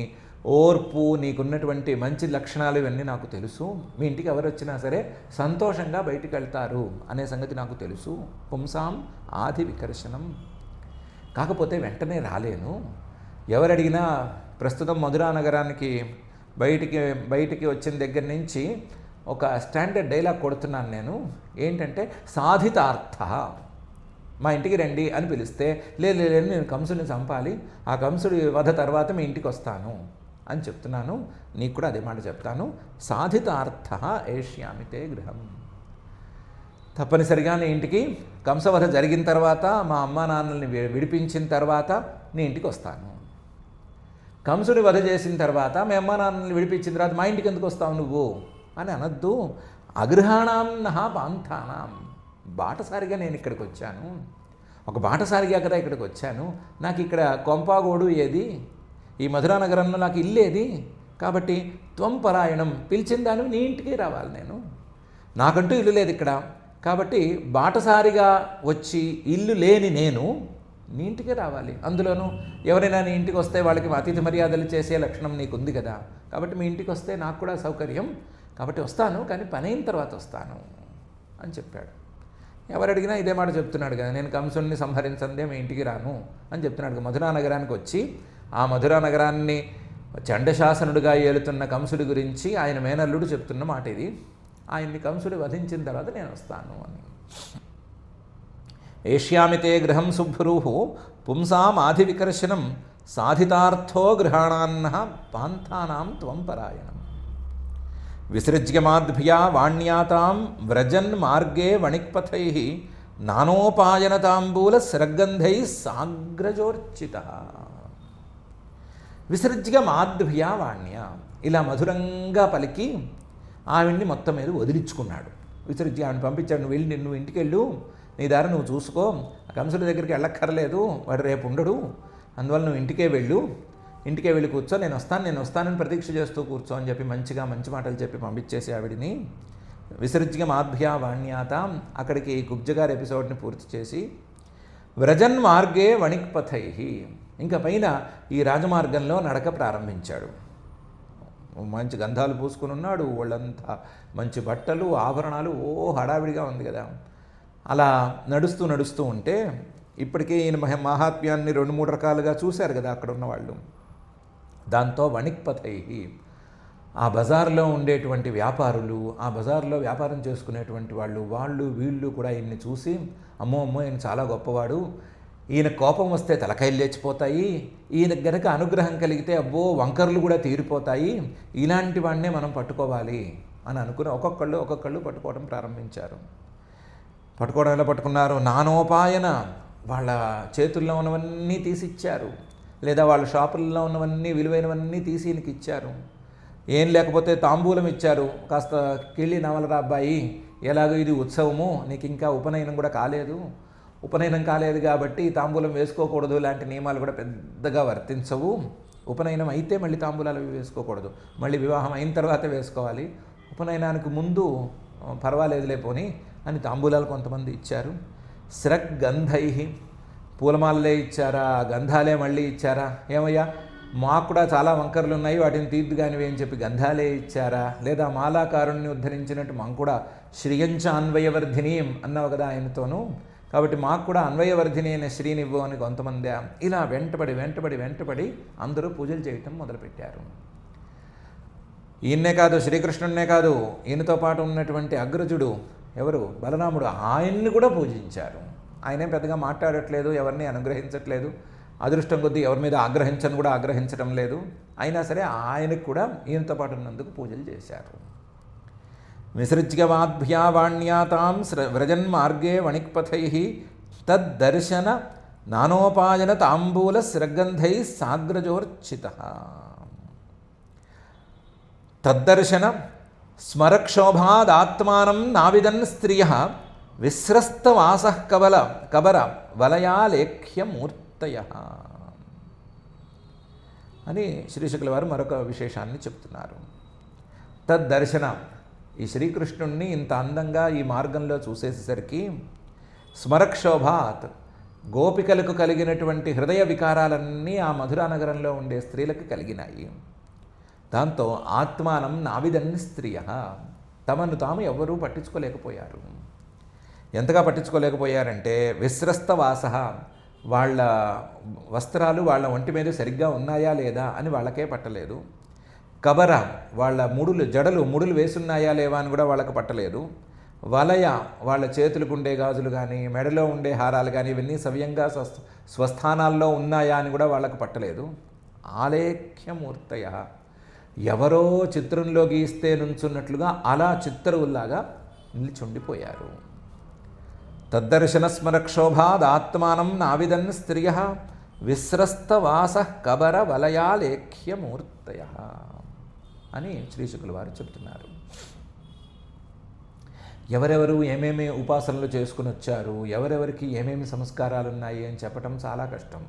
ఓర్పు, నీకున్నటువంటి మంచి లక్షణాలు ఇవన్నీ నాకు తెలుసు. మీ ఇంటికి ఎవరు వచ్చినా సరే సంతోషంగా బయటికి వెళ్తారు అనే సంగతి నాకు తెలుసు. పుంసాం ఆది వికర్షణం. కాకపోతే వెంటనే రాలేను. ఎవరడిగినా ప్రస్తుతం మధురా నగరానికి బయటికి వచ్చిన దగ్గర నుంచి ఒక స్టాండర్డ్ డైలాగ్ కొడుతున్నాను నేను. ఏంటంటే సాధితార్థ, మా ఇంటికి రండి అని పిలిస్తే లేదు నేను కంసుడిని చంపాలి, ఆ కంసుడి వధ తర్వాత మీ ఇంటికి వస్తాను అని చెప్తున్నాను. నీకు కూడా అదే మాట చెప్తాను. సాధితార్థ ఏష్యామితే గృహం. తప్పనిసరిగా నీ ఇంటికి కంసవధ జరిగిన తర్వాత, మా అమ్మా నాన్నల్ని విడిపించిన తర్వాత నీ ఇంటికి వస్తాను. కంసుని వధ చేసిన తర్వాత మీ అమ్మా నాన్నల్ని విడిపించిన తర్వాత మా ఇంటికి ఎందుకు వస్తావు నువ్వు అని అనద్దు. అగృహాణం నహ పాంథానాం. బాటసారిగా నేను ఇక్కడికి వచ్చాను, ఒక బాటసారిగా కదా ఇక్కడికి వచ్చాను. నాకు ఇక్కడ కొంపాగోడు ఏది, ఈ మధురా నగరంలో నాకు ఇల్లు ఏది? కాబట్టి త్వం పరాయణం, పిలిచిన దాన్ని నీ ఇంటికి రావాలి. నేను నాకంటూ ఇల్లు లేదు ఇక్కడ, కాబట్టి బాటసారిగా వచ్చి ఇల్లు లేని నేను నీ ఇంటికే రావాలి. అందులోనూ ఎవరైనా నీ ఇంటికి వస్తే వాళ్ళకి అతిథి మర్యాదలు చేసే లక్షణం నీకుంది కదా, కాబట్టి మీ ఇంటికి వస్తే నాకు కూడా సౌకర్యం, కాబట్టి వస్తాను, కానీ పని అయిన తర్వాత వస్తాను అని చెప్పాడు. ఎవరు అడిగినా ఇదే మాట చెప్తున్నాడు కదా, నేను కంసుని సంహరించందే మీ ఇంటికి రాను అని చెప్తున్నాడు. మధురా నగరానికి వచ్చి ఆ మధురా నగరాన్ని చండశాసనుడిగా ఏలుతున్న కంసుడి గురించి ఆయన మేనల్లుడు చెప్తున్న మాట ఇది. ఆయన్ని కంసుడు వధించిన తర్వాత నేను వస్తాను అని. ఏష్యామితే గృహం శుభ్రూహు పుంసాం ఆది వికర్షణం సాధితార్థో గృహాణాన్న పాంథానాం త్వం పరాయణం. విసృజ్యమాద్భ్యా వాణ్యాతాం వ్రజన్ మార్గే వణిక్పథై నానోపాయనతాంబూల స్రగ్గంధై సాగ్రజోర్చిత. విసృజ్యమాద్భ్యా వాణ్య, ఇలా మధురంగా పలికి ఆవిడ్ని మొత్తం మీద వదిలించుకున్నాడు. విసృజ్య ఆవిడని పంపించాడు, నువ్వు ఇంటికి వెళ్ళు, నీ దారి నువ్వు చూసుకో, కంసుడి దగ్గరికి వెళ్ళక్కర్లేదు, వాడు రేపు ఉండడు, అందువల్ల నువ్వు ఇంటికే వెళ్ళి కూర్చో, నేను వస్తానని ప్రతీక్ష చేస్తూ కూర్చో అని చెప్పి మంచిగా మంచి మాటలు చెప్పి పంపించేసి ఆవిడిని విసర్జ్యం ఆభ్యా వాణ్యాత అక్కడికి గుబ్జగారి ఎపిసోడ్ని పూర్తి చేసి వ్రజన్ మార్గే వణిక్పథై, ఇంకా పైన ఈ రాజమార్గంలో నడక ప్రారంభించాడు. మంచి గంధాలు పూసుకుని ఉన్నాడు, వాళ్ళంతా మంచి బట్టలు ఆభరణాలు, హడావిడిగా ఉంది కదా. అలా నడుస్తూ ఉంటే ఇప్పటికే ఈయన మహాత్మ్యాన్ని 2-3 రకాలుగా చూశారు కదా అక్కడ ఉన్నవాళ్ళు. దాంతో వణిక్పథై, ఆ బజార్లో ఉండేటువంటి వ్యాపారులు, ఆ బజార్లో వ్యాపారం చేసుకునేటువంటి వాళ్ళు వీళ్ళు కూడా ఈయన్ని చూసి అమ్మో ఈయన చాలా గొప్పవాడు, ఈయన కోపం వస్తే తలకాయలు లేచిపోతాయి, ఈయన గనక అనుగ్రహం కలిగితే అబ్బో వంకర్లు కూడా తీరిపోతాయి, ఇలాంటి వాడినే మనం పట్టుకోవాలి అని అనుకుని ఒక్కొక్కళ్ళు పట్టుకోవడం ప్రారంభించారు. పట్టుకోవడం ఎలా పట్టుకున్నారు? నానోపాయన, వాళ్ళ చేతుల్లో ఉన్నవన్నీ తీసి ఇచ్చారు, లేదా వాళ్ళ షాపుల్లో ఉన్నవన్నీ విలువైనవన్నీ తీసి ఈయనకి ఇచ్చారు. ఏం లేకపోతే తాంబూలం ఇచ్చారు, కాస్త కిళ్ళి నవలరా అబ్బాయి, ఎలాగో ఇది ఉత్సవము, నీకు ఇంకా ఉపనయనం కాలేదు కాబట్టి తాంబూలం వేసుకోకూడదు, ఇలాంటి నియమాలు కూడా పెద్దగా వర్తించవు. ఉపనయనం అయితే మళ్ళీ తాంబూలాలు అవి వేసుకోకూడదు, మళ్ళీ వివాహం అయిన తర్వాత వేసుకోవాలి, ఉపనయనానికి ముందు పర్వాలేదులే పోని అని తాంబూలాలు కొంతమంది ఇచ్చారు. స్రగ్గంధై, పూలమాలలే ఇచ్చారా, గంధాలే మళ్ళీ ఇచ్చారా, ఏమయ్యా మాకు కూడా చాలా వంకర్లు ఉన్నాయి వాటిని తీర్దుగానివి అని చెప్పి గంధాలే ఇచ్చారా, లేదా మాలాకారుణ్ణి ఉద్ధరించినట్టు మాకు కూడా శ్రీయంచ అన్వయవర్ధినీయం అన్నావు కదా ఆయనతోనూ, కాబట్టి మాకు కూడా అన్వయవర్ధిని అయిన శ్రీనివ్వు అని కొంతమంది ఇలా వెంటబడి అందరూ పూజలు చేయటం మొదలుపెట్టారు. ఈయన్నే కాదు, శ్రీకృష్ణున్నే కాదు, ఈయనతో పాటు ఉన్నటువంటి అగ్రజుడు ఎవరు, బలరాముడు, ఆయన్ని కూడా పూజించారు. ఆయనేం పెద్దగా మాట్లాడట్లేదు, ఎవరిని అనుగ్రహించట్లేదు, అదృష్టం కొద్దీ ఎవరి మీద ఆగ్రహించడం లేదు, అయినా సరే ఆయనకు కూడా ఈయనతో పాటు ఉన్నందుకు పూజలు చేశారు. విసృజ్యవాద్భ్యా వాణ్యాతాం వ్రజన్ మార్గే వణిక్పథై తద్దర్శన నానోపాయన తాంబూల స్రగంధై సాగ్రజోర్చిత. తద్దర్శన స్మరక్షోభాదాత్మానం నావిదన్ స్త్రియ విస్రస్తవాస కబర వలయాలేఖ్యమూర్తయ అని శ్రీశుకుల వారు మరొక విశేషాన్ని చెప్తున్నారు. తద్దర్శన, ఈ శ్రీకృష్ణుణ్ణి ఇంత అందంగా ఈ మార్గంలో చూసేసరికి స్మరక్షోభాత్, గోపికలకు కలిగినటువంటి హృదయ వికారాలన్నీ ఆ మధురా నగరంలో ఉండే స్త్రీలకు కలిగినాయి. దాంతో ఆత్మానం నావిదన్ స్త్రియ, తమను తాము ఎవ్వరూ పట్టించుకోలేకపోయారు. ఎంతగా పట్టించుకోలేకపోయారంటే విస్రస్తవాస, వాళ్ళ వస్త్రాలు వాళ్ళ ఒంటి మీద సరిగ్గా ఉన్నాయా లేదా అని వాళ్ళకే పట్టలేదు. కబర, వాళ్ళ ముడులు వేసున్నాయా లేవా అని కూడా వాళ్ళకు పట్టలేదు. వలయ, వాళ్ళ చేతులకు ఉండే గాజులు కానీ మెడలో ఉండే హారాలు కానీ ఇవన్నీ సవ్యంగా స్వస్థానాల్లో ఉన్నాయా అని కూడా వాళ్ళకు పట్టలేదు. ఆలేఖ్యమూర్తయ, ఎవరో చిత్రంలో గీస్తే నుంచున్నట్లుగా అలా చిత్తరువుల్లాగా నిలిచుండిపోయారు. తద్దర్శనస్మరక్షోభాదాత్మానం నావిదన్ స్త్రియ విస్రస్తవాస కబర వలయాలేఖ్యమూర్తయ అని శ్రీశుకుల వారు చెప్తున్నారు. ఎవరెవరు ఏమేమి ఉపాసనలు చేసుకుని వచ్చారు, ఎవరెవరికి ఏమేమి సంస్కారాలు ఉన్నాయి అని చెప్పటం చాలా కష్టం.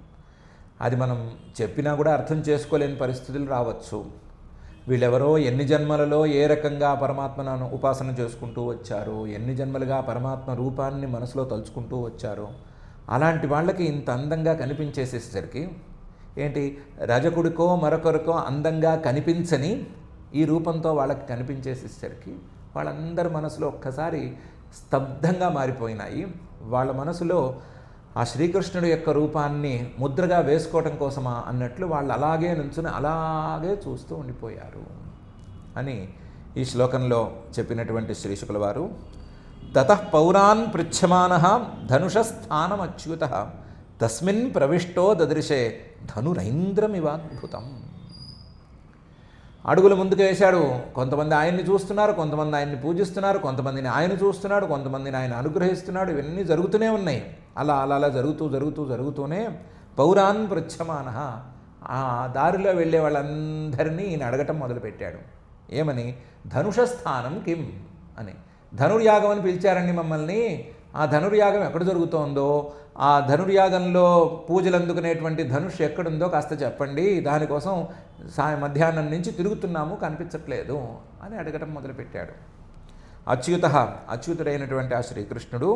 అది మనం చెప్పినా కూడా అర్థం చేసుకోలేని పరిస్థితులు రావచ్చు. వీళ్ళెవరో ఎన్ని జన్మలలో ఏ రకంగా పరమాత్మను ఉపాసన చేసుకుంటూ వచ్చారో, ఎన్ని జన్మలుగా పరమాత్మ రూపాన్ని మనసులో తలుచుకుంటూ వచ్చారో, అలాంటి వాళ్ళకి ఇంత అందంగా కనిపించేసేసరికి ఏంటి, రజకుడికో మరొకరికో అందంగా కనిపించని ఈ రూపంతో వాళ్ళకి కనిపించేసేసరికి వాళ్ళందరి మనసులో ఒక్కసారి స్తబ్దంగా మారిపోయినాయి. వాళ్ళ మనసులో ఆ శ్రీకృష్ణుడి యొక్క రూపాన్ని ముద్రగా వేసుకోవటం కోసమా అన్నట్లు వాళ్ళు అలాగే నుంచుని అలాగే చూస్తూ ఉండిపోయారు అని ఈ శ్లోకంలో చెప్పినటువంటి శ్రీశుకుల వారు. తతః పౌరాన్ పృచ్ఛమానః ధనుషస్థానమచ్యుతః తస్మిన్ ప్రవిష్టో దదృశే ధనురైంద్రమివాద్భుతం. అడుగులు ముందుకు వేశాడు. కొంతమంది ఆయన్ని చూస్తున్నారు, కొంతమంది ఆయన్ని పూజిస్తున్నారు, కొంతమందిని ఆయన చూస్తున్నాడు, కొంతమందిని ఆయన అనుగ్రహిస్తున్నాడు. ఇవన్నీ జరుగుతూనే ఉన్నాయి. అలా అలా అలా జరుగుతూనే పౌరాన్ పృచ్ఛమానః, ఆ దారిలో వెళ్ళే వాళ్ళందరినీ ఈయన అడగటం మొదలుపెట్టాడు. ఏమని? ధనుషస్థానం కిం అని. ధనుర్యాగం అని పిలిచారండి మమ్మల్ని. ఆ ధనుర్యాగం ఎక్కడ జరుగుతోందో, ఆ ధనుర్యాగంలో పూజలు అందుకునేటువంటి ధనుష్ ఎక్కడుందో కాస్త చెప్పండి, దానికోసం మధ్యాహ్నం నుంచి తిరుగుతున్నాము, కనిపించట్లేదు అని అడగటం మొదలుపెట్టాడు. అచ్యుతుడైనటువంటి ఆ శ్రీకృష్ణుడు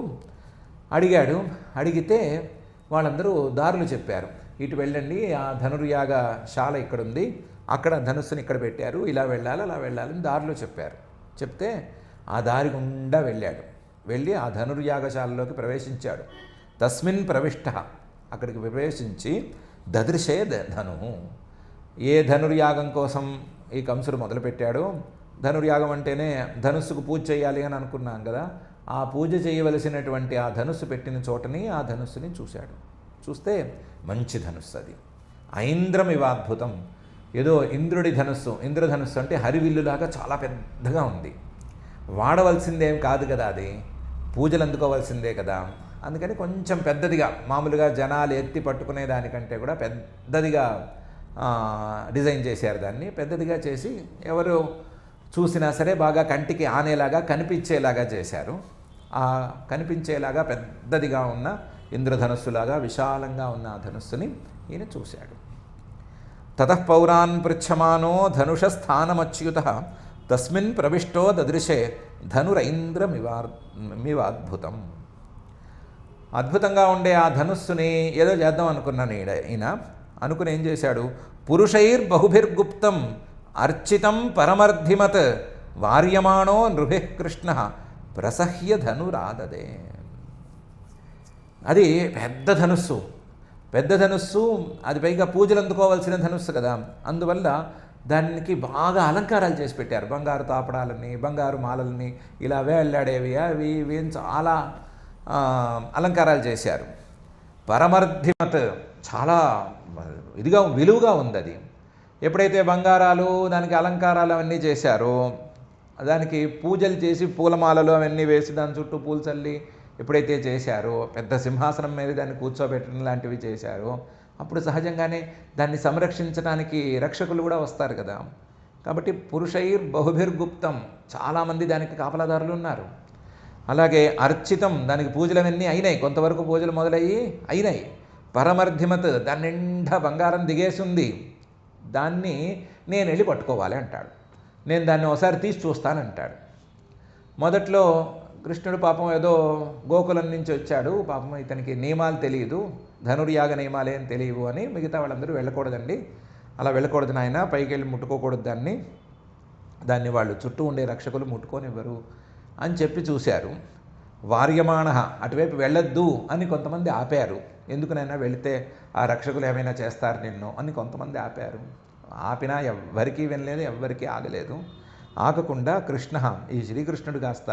అడిగాడు. అడిగితే వాళ్ళందరూ దారులు చెప్పారు. ఇటు వెళ్ళండి, ఆ ధనుర్యాగ శాల ఇక్కడుంది, అక్కడ ధనుస్సుని ఇక్కడ పెట్టారు, ఇలా వెళ్ళాలి అలా వెళ్ళాలని దారిలో చెప్పారు. చెప్తే ఆ దారి గుండా వెళ్ళాడు. వెళ్ళి ఆ ధనుర్యాగశాలలోకి ప్రవేశించాడు. తస్మిన్ ప్రవిష్ట, అక్కడికి ప్రవేశించి దదృశే ధను, ఏ ధనుర్యాగం కోసం ఈ కంసుడు మొదలుపెట్టాడో, ధనుర్యాగం అంటేనే ధనుస్సుకు పూజ చేయాలి అని అనుకున్నాం కదా, ఆ పూజ చేయవలసినటువంటి ఆ ధనుస్సు పెట్టిన చోటని ఆ ధనుస్సుని చూశాడు. చూస్తే మంచి ధనుస్సు అది. ఐంద్రమివాద్భుతం, ఏదో ఇంద్రుడి ధనుస్సు, ఇంద్రధనుస్సు అంటే హరివిల్లులాగా చాలా పెద్దగా ఉంది. వాడవలసిందేం కాదు కదా, అది పూజలు అందుకోవాల్సిందే కదా. అందుకని కొంచెం పెద్దదిగా, మామూలుగా జనాలు ఎత్తి పట్టుకునే దానికంటే కూడా పెద్దదిగా డిజైన్ చేశారు. దాన్ని పెద్దదిగా చేసి ఎవరు చూసినా సరే బాగా కంటికి ఆనేలాగా కనిపించేలాగా చేశారు. ఆ కనిపించేలాగా పెద్దదిగా ఉన్న ఇంద్రధనుస్సులాగా విశాలంగా ఉన్న ఆ ధనుస్సుని ఈయన చూశాడు. తతః పౌరాన్ పృచ్ఛమానో ధనుషస్థానమచ్యుతః తస్మిన్ ప్రవిష్టో దదృశే ధనురైంద్రమివాద్భుతం. అద్భుతంగా ఉండే ఆ ధనుస్సుని ఏదో చేద్దాం అనుకున్నాను ఈయన. అనుకుని ఏం చేశాడు? పురుషైర్బహుభిర్గుప్తం అర్చితం పరమర్ధిమత్ వార్యమాణో నృభిః కృష్ణ ప్రసహ్య ధనురాదదే. అది పెద్ద ధనుస్సు, అది పైగా పూజలు అందుకోవాల్సిన ధనుస్సు కదా. అందువల్ల దానికి బాగా అలంకారాలు చేసి పెట్టారు. బంగారు తాపడాలని, బంగారు మాలల్ని, ఇలా వేళ్లాడేవి అవి ఇవి చాలా అలంకారాలు చేశారు. పరమర్ధిమత్, చాలా ఇదిగా విలువగా ఉంది అది. ఎప్పుడైతే బంగారాలు దానికి అలంకారాలు అవన్నీ చేశారో, దానికి పూజలు చేసి పూలమాలలు అవన్నీ వేసి దాని చుట్టూ పూలు చల్లి ఎప్పుడైతే చేశారో, పెద్ద సింహాసనం మీద దాన్ని కూర్చోబెట్టడం లాంటివి చేశారో, అప్పుడు సహజంగానే దాన్ని సంరక్షించడానికి రక్షకులు కూడా వస్తారు కదా. కాబట్టి పురుషైర్ బహుభిర్గుప్తం, చాలామంది దానికి కాపలాదారులు ఉన్నారు. అలాగే అర్చితం, దానికి పూజలవన్నీ అయినాయి, కొంతవరకు పూజలు అయినాయి. పరమర్ధిమత్, దాని నిండా బంగారం దిగేసింది. దాన్ని నేను వెళ్ళి పట్టుకోవాలి అంటాడు. నేను దాన్ని ఒకసారి తీసి చూస్తానంటాడు. మొదట్లో కృష్ణుడు పాపం ఏదో గోకులం నుంచి వచ్చాడు, పాపం ఇతనికి నియమాలు తెలియదు, ధనుర్యాగ నియమాలేం తెలియవు అని మిగతా వాళ్ళందరూ వెళ్ళకూడదండి, అలా వెళ్ళకూడదు నాయన, పైకి వెళ్ళి ముట్టుకోకూడదు దాన్ని వాళ్ళు చుట్టూ ఉండే రక్షకులు ముట్టుకోనివ్వరు అని చెప్పి చూశారు. వార్యమాణ, అటువైపు వెళ్ళొద్దు అని కొంతమంది ఆపారు. ఎందుకునైనా వెళితే ఆ రక్షకులు ఏమైనా చేస్తారు నిన్ను అని కొంతమంది ఆపారు. ఆపినా ఎవ్వరికీ వినలేదు, ఎవ్వరికీ ఆగలేదు. ఆగకుండా కృష్ణ, ఈ శ్రీకృష్ణుడు కాస్త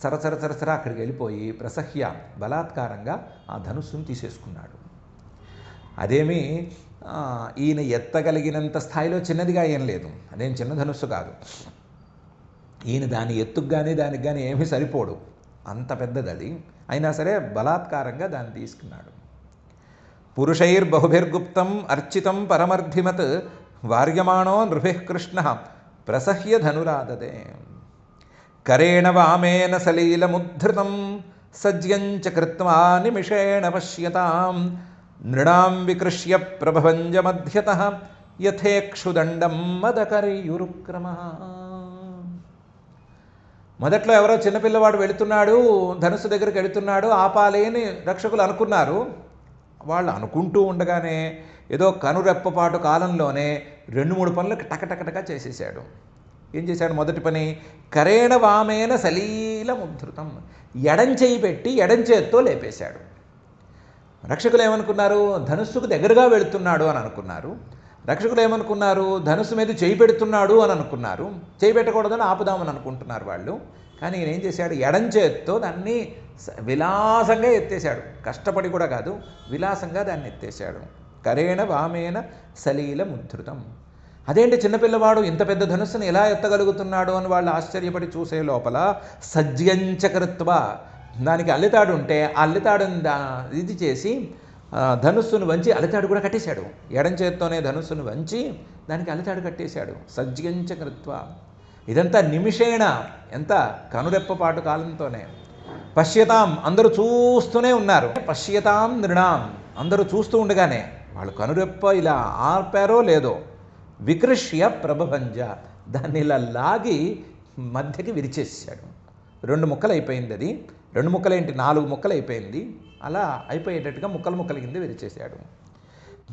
చరచర అక్కడికి వెళ్ళిపోయి ప్రసహ్య, బలాత్కారంగా ఆ ధనుస్సును తీసేసుకున్నాడు. అదేమి ఈయన ఎత్తగలిగినంత స్థాయిలో చిన్నదిగా ఏం లేదు, అదేం చిన్న ధనుస్సు కాదు. ఈయన దాని ఎత్తుకు కానీ దానికి కానీ ఏమీ సరిపోడు, అంత పెద్దది అది. అయినా సరే బలాత్కారంగా దాన్ని తీసుకున్నాడు. పురుషైర్బహుభిర్గుప్తం అర్చితం పరమర్ధిమత్ వార్యమాణో నృభిః కృష్ణ ప్రసహ్య ధనురాదదే. కరేణ వామేన సలీలముద్ధృతం సజ్యంచ కృత్వా నిమిషేణ పశ్యతాం నృణాం వికృష్య ప్రభభంజమధ్యతః యథేక్షుదండం మదకర్యురుక్రమః. మొదట్లో ఎవరో చిన్నపిల్లవాడు వెళుతున్నాడు, ధనుసు దగ్గరికి వెళుతున్నాడు, ఆపాలి అని రక్షకులు అనుకున్నారు. వాళ్ళు అనుకుంటూ ఉండగానే ఏదో కనురెప్పపాటు కాలంలోనే 2-3 పనులు టకటకటగా చేసేసాడు. ఏం చేశాడు? మొదటి పని, కరేణ వామేన సలీలముద్ధృతం, ఎడంచేయి పెట్టి ఎడంచేత్తో లేపేశాడు. రక్షకులు ఏమనుకున్నారు? ధనుస్సుకు దగ్గరగా వెళుతున్నాడు అని అనుకున్నారు. రక్షకులు ఏమనుకున్నారు? ధనుస్సు మీద చేయి పెడుతున్నాడు అని అనుకున్నారు. చేయి పెట్టకూడదని ఆపుదామని అనుకుంటున్నారు వాళ్ళు. కానీ ఈయన ఏం చేశాడు? ఎడంచేత్తో దాన్ని విలాసంగా ఎత్తేశాడు. కష్టపడి కూడా కాదు, విలాసంగా దాన్ని ఎత్తేశాడు. కరేణ వామేన సలీలముద్ధృతం. అదేంటి చిన్నపిల్లవాడు ఇంత పెద్ద ధనుస్సును ఎలా ఎత్తగలుగుతున్నాడు అని వాళ్ళు ఆశ్చర్యపడి చూసే లోపల సజ్యంచకృత్వ, దానికి అల్లితాడు ఉంటే ఆ అల్లితాడుని ఇది చేసి ధనుస్సును వంచి అల్లితాడు కూడా కట్టేశాడు. ఎడం చేత్తోనే ధనుస్సును వంచి దానికి అల్లితాడు కట్టేశాడు. సజ్యంచకృత్వ. ఇదంతా నిమిషేణ, ఎంత కనురెప్పపాటు కాలంతోనే. పశ్యతాం, అందరూ చూస్తూనే ఉన్నారు. పశ్యతాం నృణాం, అందరూ చూస్తూ ఉండగానే వాళ్ళు కనురెప్ప ఇలా ఆర్పారో లేదో, వికృష్య ప్రభభంజ, దాన్ని ఇలా లాగి మధ్యకి విరిచేసాడు. 2 ముక్కలు అయిపోయింది అది. 2 ముక్కలేంటి, 4 ముక్కలు అయిపోయింది. అలా అయిపోయేటట్టుగా ముక్కలు కింద విరిచేశాడు.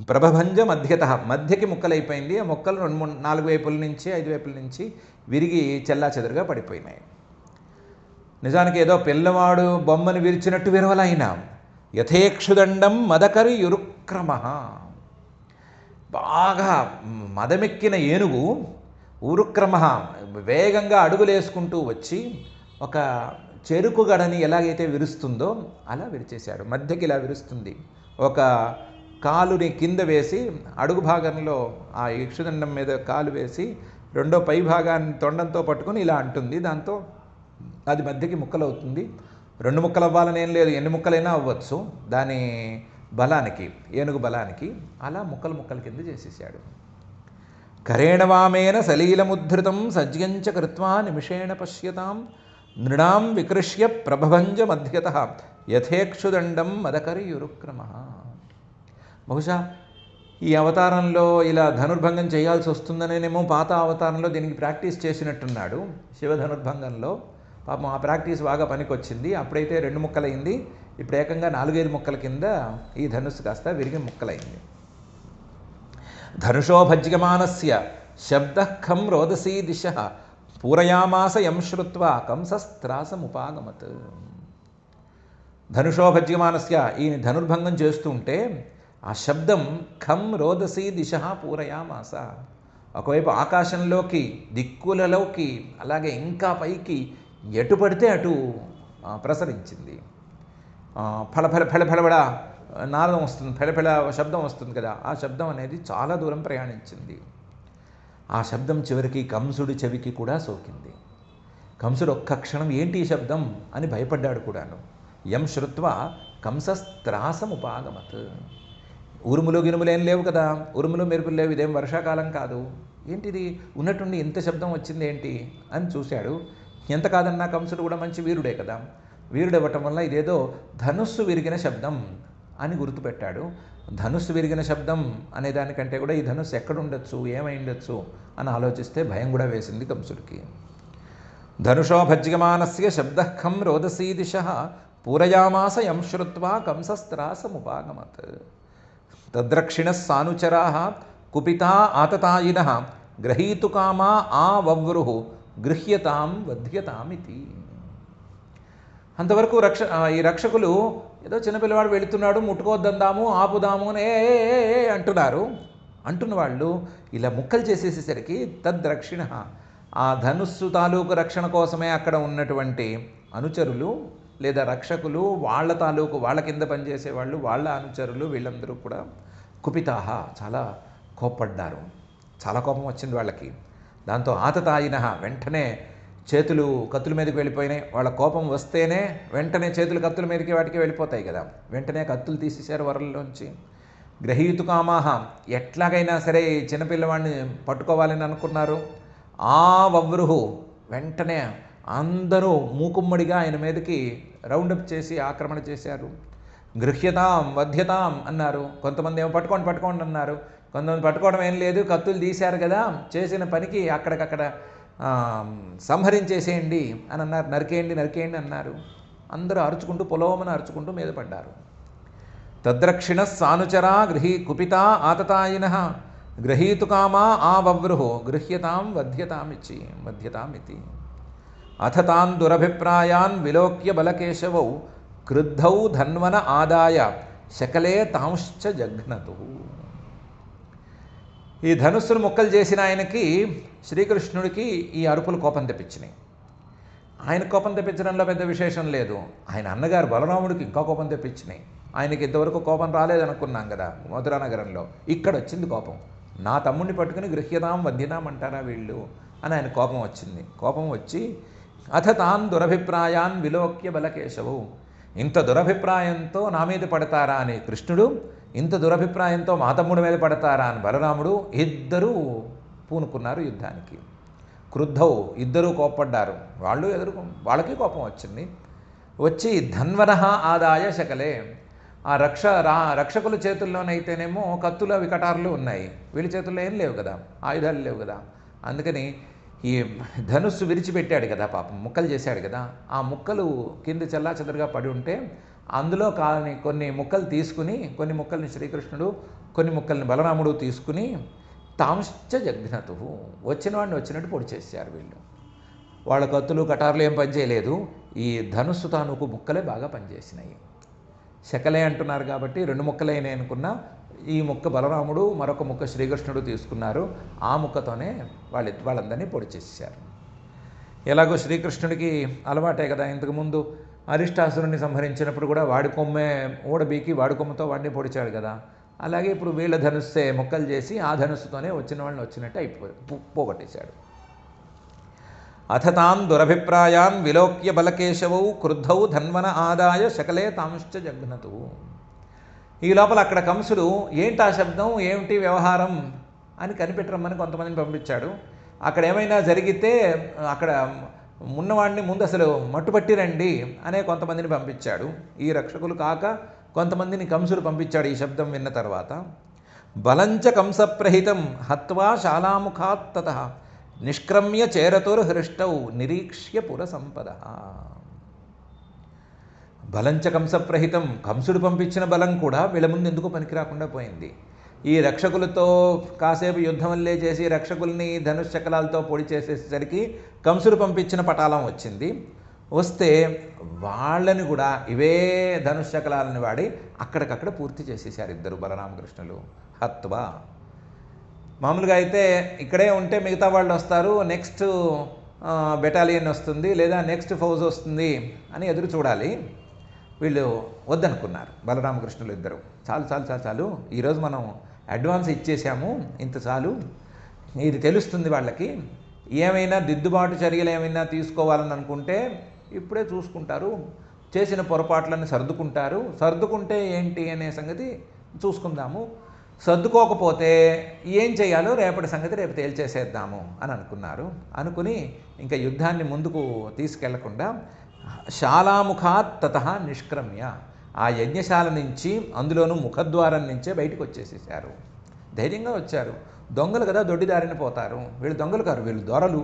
ప్రభభంజ మధ్యత, మధ్యకి ముక్కలైపోయింది. ఆ ముక్కలు 4 వైపుల నుంచి 5 వైపుల నుంచి విరిగి చెల్లాచెదరుగా పడిపోయినాయి. నిజానికి ఏదో పిల్లవాడు బొమ్మను విరిచినట్టు విరవలైన యథేక్షుదండం మదకరి యురుక్రమ, బాగా మదమెక్కిన ఏనుగు ఉరుక్రమ వేగంగా అడుగులేసుకుంటూ వచ్చి ఒక చెరుకు గడని ఎలాగైతే విరుస్తుందో అలా విరిచేశాడు. మధ్యకి ఇలా విరుస్తుంది. ఒక కాలుని కింద వేసి అడుగు భాగంలో ఆ యక్షదండం మీద కాలు వేసి రెండో పై భాగాన్ని తొండంతో పట్టుకొని ఇలా అంటుంది. దాంతో అది మధ్యకి ముక్కలవుతుంది. 2 ముక్కలు అవ్వాలని ఏం లేదు, ఎన్ని ముక్కలైనా అవ్వచ్చు దాని బలానికి, ఏనుగు బలానికి. అలా ముక్కలు కింద చేసేసాడు. కరేణవామేన సలీలముద్ధృతం సజ్యంచ కృత్వా నిమిషేణ పశ్యతాం నృణాం వికృష్య ప్రభభంజ మధ్యత యథేక్షుదండం మదకర్యురుక్రమ. బహుశా ఈ అవతారంలో ఇలా ధనుర్భంగం చేయాల్సి వస్తుందనేమో పాత అవతారంలో దీనికి ప్రాక్టీస్ చేసినట్టున్నాడు. శివ ధనుర్భంగంలో పాపం ఆ ప్రాక్టీస్ బాగా పనికొచ్చింది. అప్పుడైతే 2 ముక్కలైంది, ఇప్పుడు ఏకంగా 4-5 ముక్కల కింద ఈ ధనుస్సు కాస్త విరిగి ముక్కలైంది. ధనుషో భజ్యమానస్య శబ్ద ఖం రోదసీ దిశ పూరయామాస యం శ్రుత్వా కంసస్త్రాసముపాగమత్. ధనుషో భజ్యమానస్య, ఈయన ధనుర్భంగం చేస్తుంటే ఆ శబ్దం ఖం రోదసీ దిశ పూరయామాస, ఒకవైపు ఆకాశంలోకి, దిక్కులలోకి, అలాగే ఇంకా పైకి ఎటు పడితే అటు ప్రసరించింది. ఫళఫళ నాదం వస్తుంది, ఫళఫళ శబ్దం వస్తుంది కదా, ఆ శబ్దం అనేది చాలా దూరం ప్రయాణించింది. ఆ శబ్దం చివరికి కంసుడి చెవికి కూడా సోకింది. కంసుడు ఒక్క క్షణం ఏంటి ఈ శబ్దం అని భయపడ్డాడు కూడాను. యం శ్రుత్వా కంసస్త్రాసముపాగమత్. ఉరుములు గిరుములు ఏం లేవు కదా, ఉరుములు మెరుపులు లేవు, ఇదేం వర్షాకాలం కాదు, ఏంటిది ఉన్నట్టుండి ఇంత శబ్దం వచ్చింది ఏంటి అని చూశాడు. ఎంత కాదన్నా కంసుడు కూడా మంచి వీరుడే కదా, వీరుడవ్వటం వల్ల ఇదేదో ధనుస్సు విరిగిన శబ్దం అని గుర్తుపెట్టాడు. ధనుస్సు విరిగిన శబ్దం అనే దానికంటే కూడా ఈ ధనుస్సు ఎక్కడుండొచ్చు, ఏమై ఉండొచ్చు అని ఆలోచిస్తే భయం కూడా వేసింది కంసుడికి. ధనుషో భజ్యమానస్య శబ్ద ఖం రోదసీ దిశ పూరయామాస యం శ్రుత్వా కంసస్త్రాసముపాగమత్. తద్రక్షిణ సానుచరా కుపితా ఆతతాయిన గ్రహీతుకామా ఆ వవ్రు గృహ్యతాం వధ్యతామితి. అంతవరకు ఈ రక్షకులు ఏదో చిన్నపిల్లవాడు వెళుతున్నాడు, ముట్టుకోవద్దందాము, ఆపుదాము అని అంటున్న వాళ్ళు ఇలా ముక్కలు చేసేసేసరికి తద్రక్షిణ, ఆ ధనుస్సు తాలూకు రక్షణ కోసమే అక్కడ ఉన్నటువంటి అనుచరులు లేదా రక్షకులు, వాళ్ళ తాలూకు వాళ్ళ కింద పనిచేసేవాళ్ళు, వాళ్ళ అనుచరులు, వీళ్ళందరూ కూడా కుపితాహ, చాలా కోప్పడ్డారు. చాలా కోపం వచ్చింది వాళ్ళకి. దాంతో ఆతతాయిన, వెంటనే చేతులు కత్తుల మీదకి వెళ్ళిపోయినాయి. వాళ్ళ కోపం వస్తేనే వెంటనే చేతులు కత్తుల మీదకి వాటికి వెళ్ళిపోతాయి కదా, వెంటనే కత్తులు తీసేశారు వరల్లోంచి. గ్రహీతుకామాహ, ఎట్లాగైనా సరే ఈ చిన్నపిల్లవాడిని పట్టుకోవాలని అనుకున్నారు. ఆ వవ్రుహు, వెంటనే అందరూ మూకుమ్మడిగా ఆయన మీదకి రౌండప్ చేసి ఆక్రమణ చేశారు. గృహ్యతాం వధ్యతాం అన్నారు. కొంతమంది ఏమో పట్టుకోండి పట్టుకోండి అన్నారు. కొంతమంది పట్టుకోవడం ఏం లేదు, కత్తులు తీశారు కదా, చేసిన పనికి అక్కడికక్కడ సంహరించేసేయండి అని అన్నారు. నరికేయండి నరికేయండి అన్నారు. అందరూ అరుచుకుంటూ పొలోమని అరుచుకుంటూ మీద పడ్డారు. తద్రక్షిణ సానుచరా కుపితా ఆతతాయిన గ్రహీతుకామా ఆ వవ్రుహో గృహ్యతాం వధ్యతామితి. అథ తాన్ దురభిప్రాయాన్ విలోక్య బలకేశవౌ క్రుద్ధౌ ధన్వన ఆదాయ శకలే తాంశ్చ జఘ్నతు. ఈ ధనుస్సును ముక్కలు చేసిన ఆయనకి, శ్రీకృష్ణుడికి ఈ అరుపులు కోపం తెప్పించినాయి. ఆయన కోపం తెప్పించడంలో పెద్ద విశేషం లేదు, ఆయన అన్నగారు బలరాముడికి ఇంకా కోపం తెప్పించినాయి. ఆయనకి ఇంతవరకు కోపం రాలేదనుకున్నాం కదా మధురా నగరంలో, ఇక్కడ వచ్చింది కోపం. నా తమ్ముడిని పట్టుకుని గృహ్యతాం వధ్యతాం అంటారా వీళ్ళు అని ఆయన కోపం వచ్చింది. కోపం వచ్చి అథ తాన్ దురభిప్రాయాన్ విలోక్య బలకేశవు, ఇంత దురభిప్రాయంతో నా మీద పడతారా అని కృష్ణుడు, ఇంత దురభిప్రాయంతో మా తమ్ముడి మీద పడతారా అని బలరాముడు, ఇద్దరూ పూనుకున్నారు యుద్ధానికి. క్రుద్ధవు, ఇద్దరూ కోప్పడ్డారు. వాళ్ళకి కోపం వచ్చింది. వచ్చి ధన్వనః ఆదాయ శకలే, ఆ రక్షకుల చేతుల్లోనైతేనేమో కత్తులు వికటారులు ఉన్నాయి, వీళ్ళ చేతుల్లో ఏం లేవు కదా, ఆయుధాలు లేవు కదా. అందుకని ఈ ధనుస్సు విరిచిపెట్టాడు కదా పాపం, ముక్కలు చేశాడు కదా, ఆ ముక్కలు కింద చెల్లాచెదరుగా పడి ఉంటే అందులో కొన్ని ముక్కలు తీసుకుని, కొన్ని ముక్కల్ని శ్రీకృష్ణుడు, కొన్ని ముక్కల్ని బలరాముడు తీసుకుని తాంశ్చ జఘ్నతు, వచ్చిన వాడిని వచ్చినట్టు పొడి చేశారు వీళ్ళు. వాళ్ళ కత్తులు కటార్లు ఏం పనిచేయలేదు, ఈ ధనుస్సు తాలూకు ముక్కలే బాగా పనిచేసినాయి. శకలే అంటున్నారు కాబట్టి రెండు ముక్కలైనాయి అనుకున్నా, ఈ ముక్క బలరాముడు, మరొక ముక్క శ్రీకృష్ణుడు తీసుకున్నారు. ఆ ముక్కతోనే వాళ్ళందరినీ పొడి చేశారు. ఎలాగో శ్రీకృష్ణుడికి అలవాటే కదా, ఇంతకుముందు అరిష్టాసురుణ్ణి సంహరించినప్పుడు కూడా వాడి కొమ్మే ఓడబీకి వాడి కొమ్మతో వాడిని పొడిచాడు కదా, అలాగే ఇప్పుడు వీళ్ళ ధనుస్సే ముక్కలు చేసి ఆ ధనుస్సుతోనే వచ్చిన వాళ్ళని వచ్చినట్టు పోగొట్టేశాడు. అథ తాన్ దురభిప్రాయాన్ విలోక్య బలకేశవౌ క్రుద్ధౌ ధన్వన ఆదాయ శకలే తాంశ్చ జఘ్నతు. ఈ లోపల అక్కడ కంసుడు ఏంటి ఆ శబ్దం, ఏమిటి వ్యవహారం అని కనిపెట్టరమ్మని కొంతమందిని పంపించాడు. అక్కడ ఏమైనా జరిగితే అక్కడ ఉన్నవాడిని ముందు అసలు మట్టుపట్టి రండి అనే కొంతమందిని పంపించాడు. ఈ రక్షకులు కాక కొంతమందిని కంసుడు పంపించాడు ఈ శబ్దం విన్న తర్వాత. బలంచ కంసప్రహితం హత్వా శాలాముఖాత్ తతః నిష్క్రమ్య చేరతుర్హృష్టౌ నిరీక్ష్య పురసంపద. బలంచ కంసప్రహితం, కంసుడు పంపించిన బలం కూడా వీళ్ళ ముందు ఎందుకు పనికి రాకుండా పోయింది. ఈ రక్షకులతో కాసేపు యుద్ధం వల్లే చేసి రక్షకుల్ని ధనుశ్చక్రాలతో పొడి చేసేసరికి కంసుడు పంపించిన పటాలం వచ్చింది. వస్తే వాళ్ళని కూడా ఇవే ధనుశ్చక్రాలను వాడి అక్కడికక్కడ పూర్తి చేసేసారు ఇద్దరు బలరామకృష్ణులు. హత్వా, మామూలుగా అయితే ఇక్కడే ఉంటే మిగతా వాళ్ళు వస్తారు, నెక్స్ట్ బెటాలియన్ వస్తుంది లేదా నెక్స్ట్ ఫౌజ్ వస్తుంది అని ఎదురు చూడాలి. వీళ్ళు వద్దనుకున్నారు బలరామకృష్ణులు ఇద్దరు. చాలు చాలు చాలు చాలు, ఈరోజు మనం అడ్వాన్స్ ఇచ్చేసాము, ఇంత చాలు. ఇది తెలుస్తుంది వాళ్ళకి. ఏమైనా దిద్దుబాటు చర్యలు ఏమైనా తీసుకోవాలని అనుకుంటే ఇప్పుడే చూసుకుంటారు, చేసిన పొరపాట్లను సర్దుకుంటారు. సర్దుకుంటే ఏంటి అనే సంగతి చూసుకుందాము, సర్దుకోకపోతే ఏం చేయాలో రేపటి సంగతి రేపు తేల్చేసేద్దాము అని అనుకున్నారు. అనుకుని ఇంకా యుద్ధాన్ని ముందుకు తీసుకెళ్లకుండా శాలాముఖాత్ తతః నిష్క్రమ్య, ఆ యజ్ఞశాల నుంచి, అందులోనూ ముఖద్వారం నుంచే బయటకు వచ్చేసేసారు. ధైర్యంగా వచ్చారు. దొంగలు కదా, దొడ్డిదారిన పోతారు. వీళ్ళు దొంగలు కారు, వీళ్ళు దొరలు.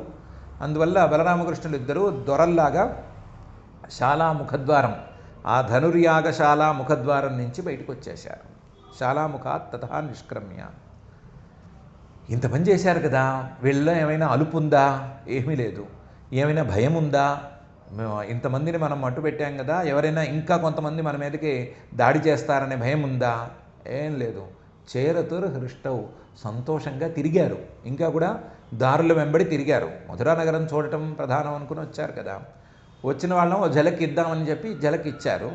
అందువల్ల బలరామకృష్ణులు ఇద్దరు దొరల్లాగా శాలా ముఖద్వారం, ఆ ధనుర్యాగశాల ముఖద్వారం నుంచి బయటకు వచ్చేశారు. శాలాముఖాత్ తతః నిష్క్రమ్య. ఇంత పని చేశారు కదా, వీళ్ళలో ఏమైనా అలుపు ఉందా? ఏమీ లేదు. ఏమైనా భయం ఉందా? ఇంతమందిని మనం మట్టు పెట్టాం కదా, ఎవరైనా ఇంకా కొంతమంది మన మీదకి దాడి చేస్తారనే భయం ఉందా? ఏం లేదు. చేరతుర్ హృష్టౌ, సంతోషంగా తిరిగారు. ఇంకా కూడా దారుల వెంబడి తిరిగారు. మధురా నగరం చూడటం ప్రధానం అనుకుని వచ్చారు కదా, వచ్చిన వాళ్ళం ఓ జలకి ఇద్దామని చెప్పి జలకి ఇచ్చారు.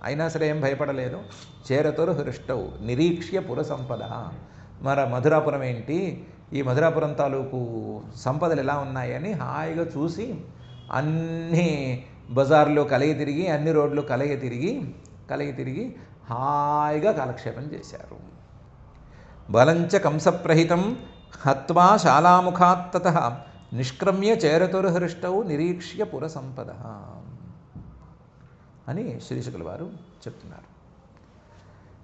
అయినా సరే ఏం భయపడలేదు. చేరతొరు హృష్టవు నిరీక్ష్య పుర సంపద. మధురాపురం ఏంటి, ఈ మధురాపురం తాలూకు సంపదలు ఎలా ఉన్నాయని హాయిగా చూసి అన్ని బజార్లు కలయి తిరిగి, అన్ని రోడ్లు కలయి తిరిగి హాయిగా కాలక్షేపం చేశారు. బలంచ కంసప్రహితం హత్వా శాలాముఖాత్తత నిష్క్రమ్య చేరతుర్హృష్టౌ నిరీక్ష్య పుర సంపద అని శ్రీశుకుల వారు చెప్తున్నారు.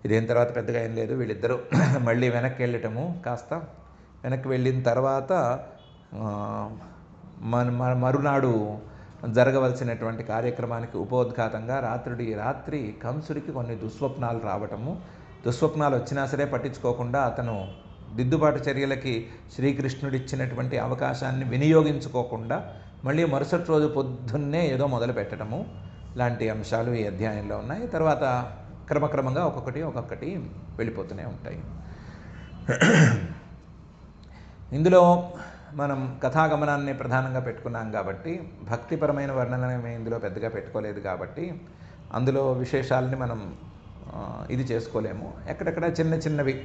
ఇదేం తర్వాత పెద్దగా ఏం లేదు. వీళ్ళిద్దరూ మళ్ళీ వెనక్కి వెళ్ళటము, కాస్త వెనక్కి వెళ్ళిన తర్వాత మరునాడు జరగవలసినటువంటి కార్యక్రమానికి ఉపోద్ఘాతంగా రాత్రి కంసుడికి కొన్ని దుస్వప్నాలు రావటము. దుస్వప్నాలు వచ్చినా సరే పట్టించుకోకుండా అతను దిద్దుబాటు చర్యలకి శ్రీకృష్ణుడిచ్చినటువంటి అవకాశాన్ని వినియోగించుకోకుండా మళ్ళీ మరుసటి రోజు పొద్దున్నే ఏదో మొదలు పెట్టడము లాంటి అంశాలు ఈ అధ్యాయంలో ఉన్నాయి. తర్వాత క్రమక్రమంగా ఒక్కొక్కటి వెళ్ళిపోతూనే ఉంటాయి. ఇందులో మనం కథాగమనాన్ని ప్రధానంగా పెట్టుకున్నాం కాబట్టి భక్తిపరమైన వర్ణనమే ఇందులో పెద్దగా పెట్టుకోలేదు కాబట్టి అందులో విశేషాలని మనం ఇది చేసుకోలేము. ఎక్కడెక్కడ చిన్నవి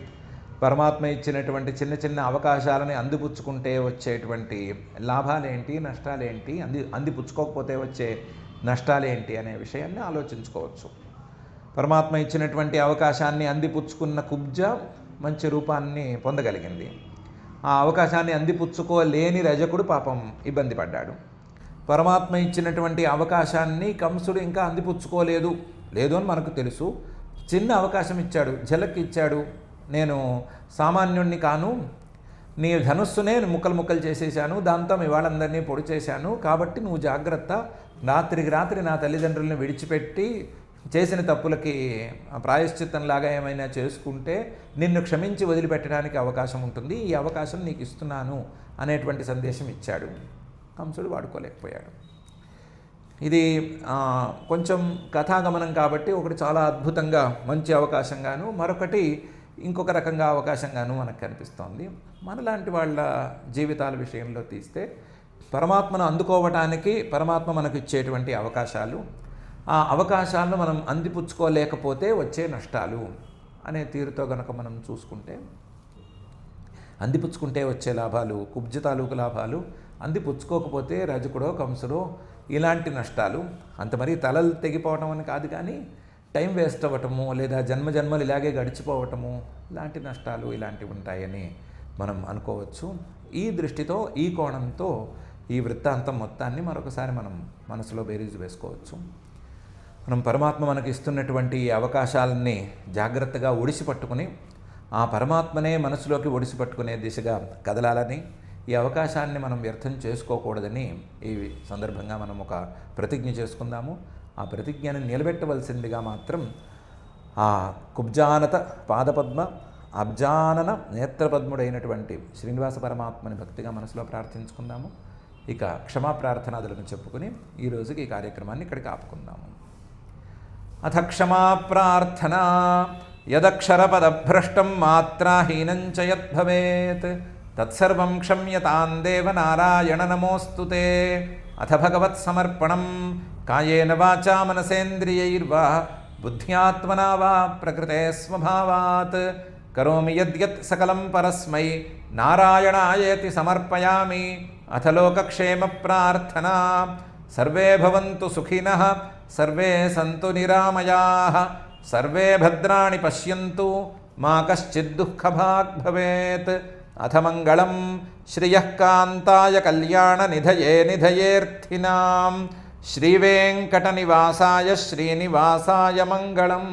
పరమాత్మ ఇచ్చినటువంటి చిన్న అవకాశాలని అందిపుచ్చుకుంటే వచ్చేటువంటి లాభాలేంటి, నష్టాలేంటి, అందిపుచ్చుకోకపోతే వచ్చే నష్టాలేంటి అనే విషయాన్ని ఆలోచించుకోవచ్చు. పరమాత్మ ఇచ్చినటువంటి అవకాశాన్ని అందిపుచ్చుకున్న కుబ్జ మంచి రూపాన్ని పొందగలిగింది. ఆ అవకాశాన్ని అందిపుచ్చుకోలేని రజకుడు పాపం ఇబ్బంది పడ్డాడు. పరమాత్మ ఇచ్చినటువంటి అవకాశాన్ని కంసుడు ఇంకా అందిపుచ్చుకోలేదు అని మనకు తెలుసు. చిన్న అవకాశం ఇచ్చాడు, ఝలక్ ఇచ్చాడు. నేను సామాన్యుణ్ణి కాను, నీ ధనుస్సునే ముక్కలు చేసేశాను, దాంతో మీ వాళ్ళందరినీ పొడి చేశాను, కాబట్టి నువ్వు జాగ్రత్త, రాత్రి నా తల్లిదండ్రులను విడిచిపెట్టి చేసిన తప్పులకి ప్రాయశ్చిత్తంలాగా ఏమైనా చేసుకుంటే నిన్ను క్షమించి వదిలిపెట్టడానికి అవకాశం ఉంటుంది, ఈ అవకాశం నీకు ఇస్తున్నాను అనేటువంటి సందేశం ఇచ్చాడు. కంసుడు వాడుకోలేకపోయాడు. ఇది కొంచెం కథాగమనం కాబట్టి ఒకటి చాలా అద్భుతంగా మంచి అవకాశంగాను, మరొకటి ఇంకొక రకంగా అవకాశంగాను మనకు కనిపిస్తోంది. మనలాంటి వాళ్ళ జీవితాల విషయంలో తీస్తే పరమాత్మను అందుకోవటానికి పరమాత్మ మనకు ఇచ్చేటువంటి అవకాశాలు, ఆ అవకాశాలను మనం అందిపుచ్చుకోలేకపోతే వచ్చే నష్టాలు అనే తీరుతో కనుక మనం చూసుకుంటే, అందిపుచ్చుకుంటే వచ్చే లాభాలు కుబ్జ తాలూకు లాభాలు, అందిపుచ్చుకోకపోతే రజకుడో కంసుడో ఇలాంటి నష్టాలు. అంత మరీ తలలు తెగిపోవటం అని కాదు, కానీ టైం వేస్ట్ అవ్వటము లేదా జన్మలు ఇలాగే గడిచిపోవటము ఇలాంటి నష్టాలు ఇలాంటివి ఉంటాయని మనం అనుకోవచ్చు. ఈ దృష్టితో, ఈ కోణంతో ఈ వృత్తాంతం మొత్తాన్ని మరొకసారి మనం మనసులో బేరీజు వేసుకోవచ్చు. మనం పరమాత్మ మనకి ఇస్తున్నటువంటి అవకాశాలని జాగ్రత్తగా ఒడిసిపట్టుకుని ఆ పరమాత్మనే మనసులోకి ఒడిసిపట్టుకునే దిశగా కదలాలని, ఈ అవకాశాన్ని మనం వ్యర్థం చేసుకోకూడదని ఈ సందర్భంగా మనం ఒక ప్రతిజ్ఞ చేసుకుందాము. ఆ ప్రతిజ్ఞని నిలబెట్టవలసిందిగా మాత్రం ఆ కుబ్జానత పాదపద్మ అబ్జానన నేత్రపద్ముడైనటువంటి శ్రీనివాస పరమాత్మని భక్తిగా మనసులో ప్రార్థించుకుందాము. ఇక క్షమాప్రార్థనాదులను చెప్పుకుని ఈ రోజుకి ఈ కార్యక్రమాన్ని ఇక్కడికి ఆపుకుందాము. అథ క్షమాప్రార్థనా యదక్షరపదభ్రష్టం మాత్రాహీనం చ యద్భవేత్ తత్సర్వం క్షమ్యతాం దేవ నారాయణ నమోస్తుతే. అథ భగవత్సమర్పణం కాయేన వాచా మనసేంద్రియైర్వా బుద్ధ్యాత్మనా వా ప్రకృతే స్వభావాత్ కరోమి యద్యత్ సకలం పరస్మై నారాయణాయేతి సమర్పయామి. అథ లోకక్షేమ ప్రార్థనా సర్వే భవంతు సుఖినః సర్వే సంతు నిరామయాః సర్వే భద్రాణి పశ్యంతు మా కశ్చిద్ దుఃఖభాగ్ భవేత్. అథ మంగళం శ్రియః కాంతాయ కళ్యాణ నిధయేర్థినాం శ్రీవేంకటనివాసాయ శ్రీనివాసాయ మంగళం.